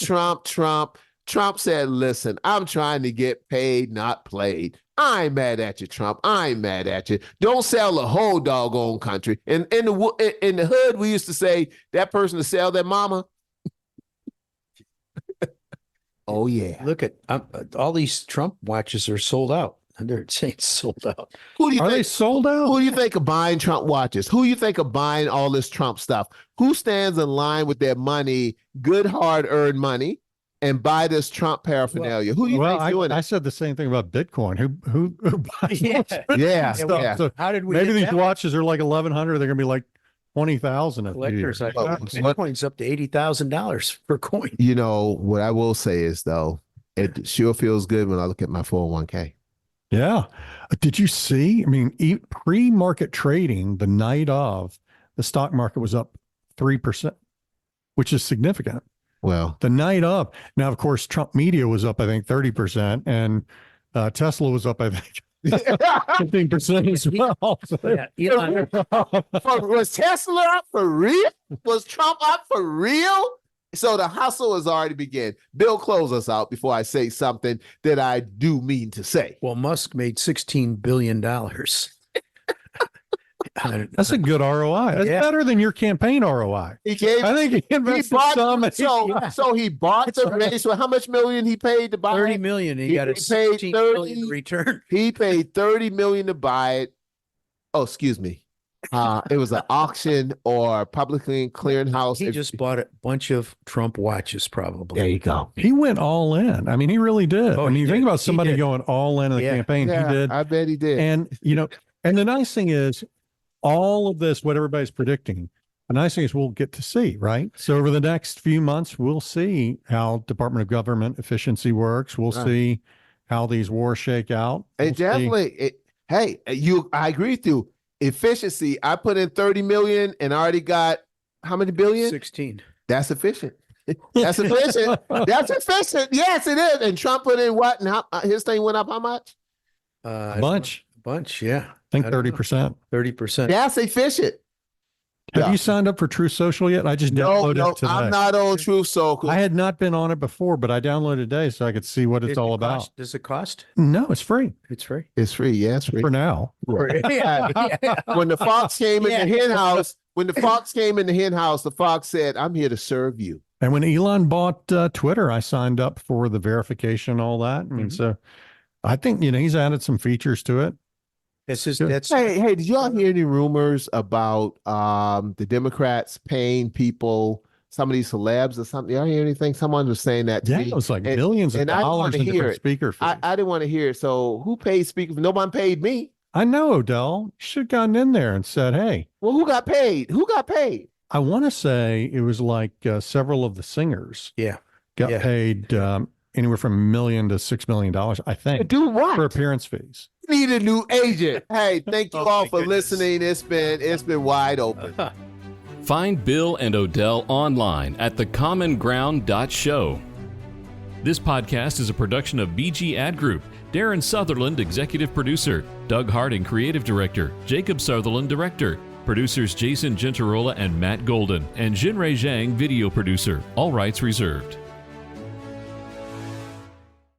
[SPEAKER 2] said, listen, I'm trying to get paid, not played. I ain't mad at you, Trump. I ain't mad at you. Don't sell the whole doggone country. And in the hood, we used to say that person to sell their mama. Oh, yeah.
[SPEAKER 5] Look at all these Trump watches are sold out. And they're saying sold out.
[SPEAKER 2] Who do you
[SPEAKER 4] Are they
[SPEAKER 2] think?
[SPEAKER 4] sold out?
[SPEAKER 2] Who do you think are buying Trump watches? Who do you think are buying all this Trump stuff? Who stands in line with their money, good hard-earned money, and buy this Trump paraphernalia? Who do you think's doing
[SPEAKER 4] I
[SPEAKER 2] it?
[SPEAKER 4] said the same thing about Bitcoin. Who buys
[SPEAKER 5] Yeah.
[SPEAKER 2] Yeah,
[SPEAKER 4] stuff?
[SPEAKER 2] yeah.
[SPEAKER 4] So
[SPEAKER 5] How did we
[SPEAKER 4] maybe
[SPEAKER 5] get
[SPEAKER 4] these
[SPEAKER 5] that?
[SPEAKER 4] watches are like 1,100. They're going to be like 20,000 in a few
[SPEAKER 5] Collectors?
[SPEAKER 4] years.
[SPEAKER 5] I thought Bitcoin's up to $80,000 per coin.
[SPEAKER 2] You know, what I will say is, though, it sure feels good when I look at my 401k.
[SPEAKER 4] Yeah. Did you see? I mean, pre-market trading the night of, the stock market was up 3%, which is significant.
[SPEAKER 2] Well,
[SPEAKER 4] The night of. Now, of course, Trump media was up, I think, 30%, and Tesla was up, I think, 15% as well. So
[SPEAKER 5] Yeah, Elon,
[SPEAKER 2] was Tesla up for real? Was Trump up for real? So the hustle has already begun. Bill, close us out before I say something that I do mean to say.
[SPEAKER 5] well, Musk made $16 billion.
[SPEAKER 4] That's a good ROI. That's
[SPEAKER 5] Yeah.
[SPEAKER 4] better than your campaign ROI.
[SPEAKER 2] He gave.
[SPEAKER 4] I think he
[SPEAKER 2] He
[SPEAKER 4] invested
[SPEAKER 2] bought.
[SPEAKER 4] some.
[SPEAKER 2] So he bought the race. So how much million he paid to buy
[SPEAKER 5] 30
[SPEAKER 2] it?
[SPEAKER 5] million. He
[SPEAKER 2] He
[SPEAKER 5] got a
[SPEAKER 2] paid
[SPEAKER 5] 16 million
[SPEAKER 2] 30.
[SPEAKER 5] return.
[SPEAKER 2] He paid $30 million to buy it. Oh, excuse me. It was an auction or publicly clearinghouse.
[SPEAKER 5] He just bought a bunch of Trump watches, probably.
[SPEAKER 2] There you go.
[SPEAKER 4] He went all in. I mean, he really did.
[SPEAKER 5] Oh,
[SPEAKER 4] I mean,
[SPEAKER 5] he
[SPEAKER 4] you think
[SPEAKER 5] did.
[SPEAKER 4] about
[SPEAKER 5] He
[SPEAKER 4] somebody
[SPEAKER 5] did.
[SPEAKER 4] going all in the
[SPEAKER 5] Yeah.
[SPEAKER 4] campaign.
[SPEAKER 2] Yeah,
[SPEAKER 4] He did.
[SPEAKER 2] I bet he did.
[SPEAKER 4] And, and the nice thing is, all of this, what everybody's predicting, the nice thing is we'll get to see, right? So over the next few months, we'll see how Department of Government efficiency works. We'll
[SPEAKER 2] Right.
[SPEAKER 4] see how these wars shake out. We'll
[SPEAKER 2] It
[SPEAKER 4] see-
[SPEAKER 2] definitely. I agree with you. Efficiency. I put in 30 million and already got how many billion?
[SPEAKER 5] 16.
[SPEAKER 2] That's efficient. That's efficient. That's efficient. Yes, it is. And Trump put in what? And how, his thing went up how much?
[SPEAKER 4] a bunch.
[SPEAKER 5] Yeah.
[SPEAKER 4] I think 30%.
[SPEAKER 5] 30%.
[SPEAKER 2] That's efficient.
[SPEAKER 4] Have
[SPEAKER 2] Yeah.
[SPEAKER 4] you signed up for True Social yet? I just downloaded it today.
[SPEAKER 2] I'm not on Truth Social.
[SPEAKER 4] I had not been on it before, but I downloaded today so I could see what it's all about.
[SPEAKER 5] Does it cost?
[SPEAKER 4] No, it's free
[SPEAKER 5] It's free.
[SPEAKER 2] It's free. Yeah, it's free.
[SPEAKER 4] for now.
[SPEAKER 5] Yeah.
[SPEAKER 2] When the fox came in the
[SPEAKER 5] Yeah.
[SPEAKER 2] hen house, the fox said, "I'm here to serve you."
[SPEAKER 4] And when Elon bought Twitter, I signed up for the verification, all that. I mean, so I think, he's added some features to it.
[SPEAKER 5] That's just,
[SPEAKER 4] Good.
[SPEAKER 5] that's,
[SPEAKER 2] Hey, did y'all hear any rumors about the Democrats paying people, some of these celebs or something? Y'all hear anything? Someone was saying that to
[SPEAKER 4] Yeah,
[SPEAKER 2] me.
[SPEAKER 4] it was like
[SPEAKER 2] And-
[SPEAKER 4] millions of
[SPEAKER 2] and I didn't
[SPEAKER 4] dollars
[SPEAKER 2] wanna
[SPEAKER 4] in
[SPEAKER 2] hear
[SPEAKER 4] different
[SPEAKER 2] it.
[SPEAKER 4] speaker fees.
[SPEAKER 2] I didn't want to hear it. So who paid speaker? No one paid me.
[SPEAKER 4] I know, Odell. You should have gotten in there and said, hey,
[SPEAKER 2] Well, who got paid? Who got paid?
[SPEAKER 4] I want to say it was like several of the singers
[SPEAKER 5] yeah.
[SPEAKER 4] got
[SPEAKER 5] Yeah.
[SPEAKER 4] paid anywhere from $1 million to $6 million, I
[SPEAKER 2] To
[SPEAKER 4] think,
[SPEAKER 2] do what?
[SPEAKER 4] for appearance fees.
[SPEAKER 2] Need a new agent. Hey, thank you
[SPEAKER 5] Oh,
[SPEAKER 2] all
[SPEAKER 5] my
[SPEAKER 2] for
[SPEAKER 5] goodness.
[SPEAKER 2] listening. It's been wide open.
[SPEAKER 3] Find Bill and Odell online at thecommonground.show. This podcast is a production of BG Ad Group. Darren Sutherland, executive producer. Doug Harding, creative director. Jacob Sutherland, director. Producers Jason Gentarola and Matt Golden. And Jinrei Zhang, video producer. All rights reserved.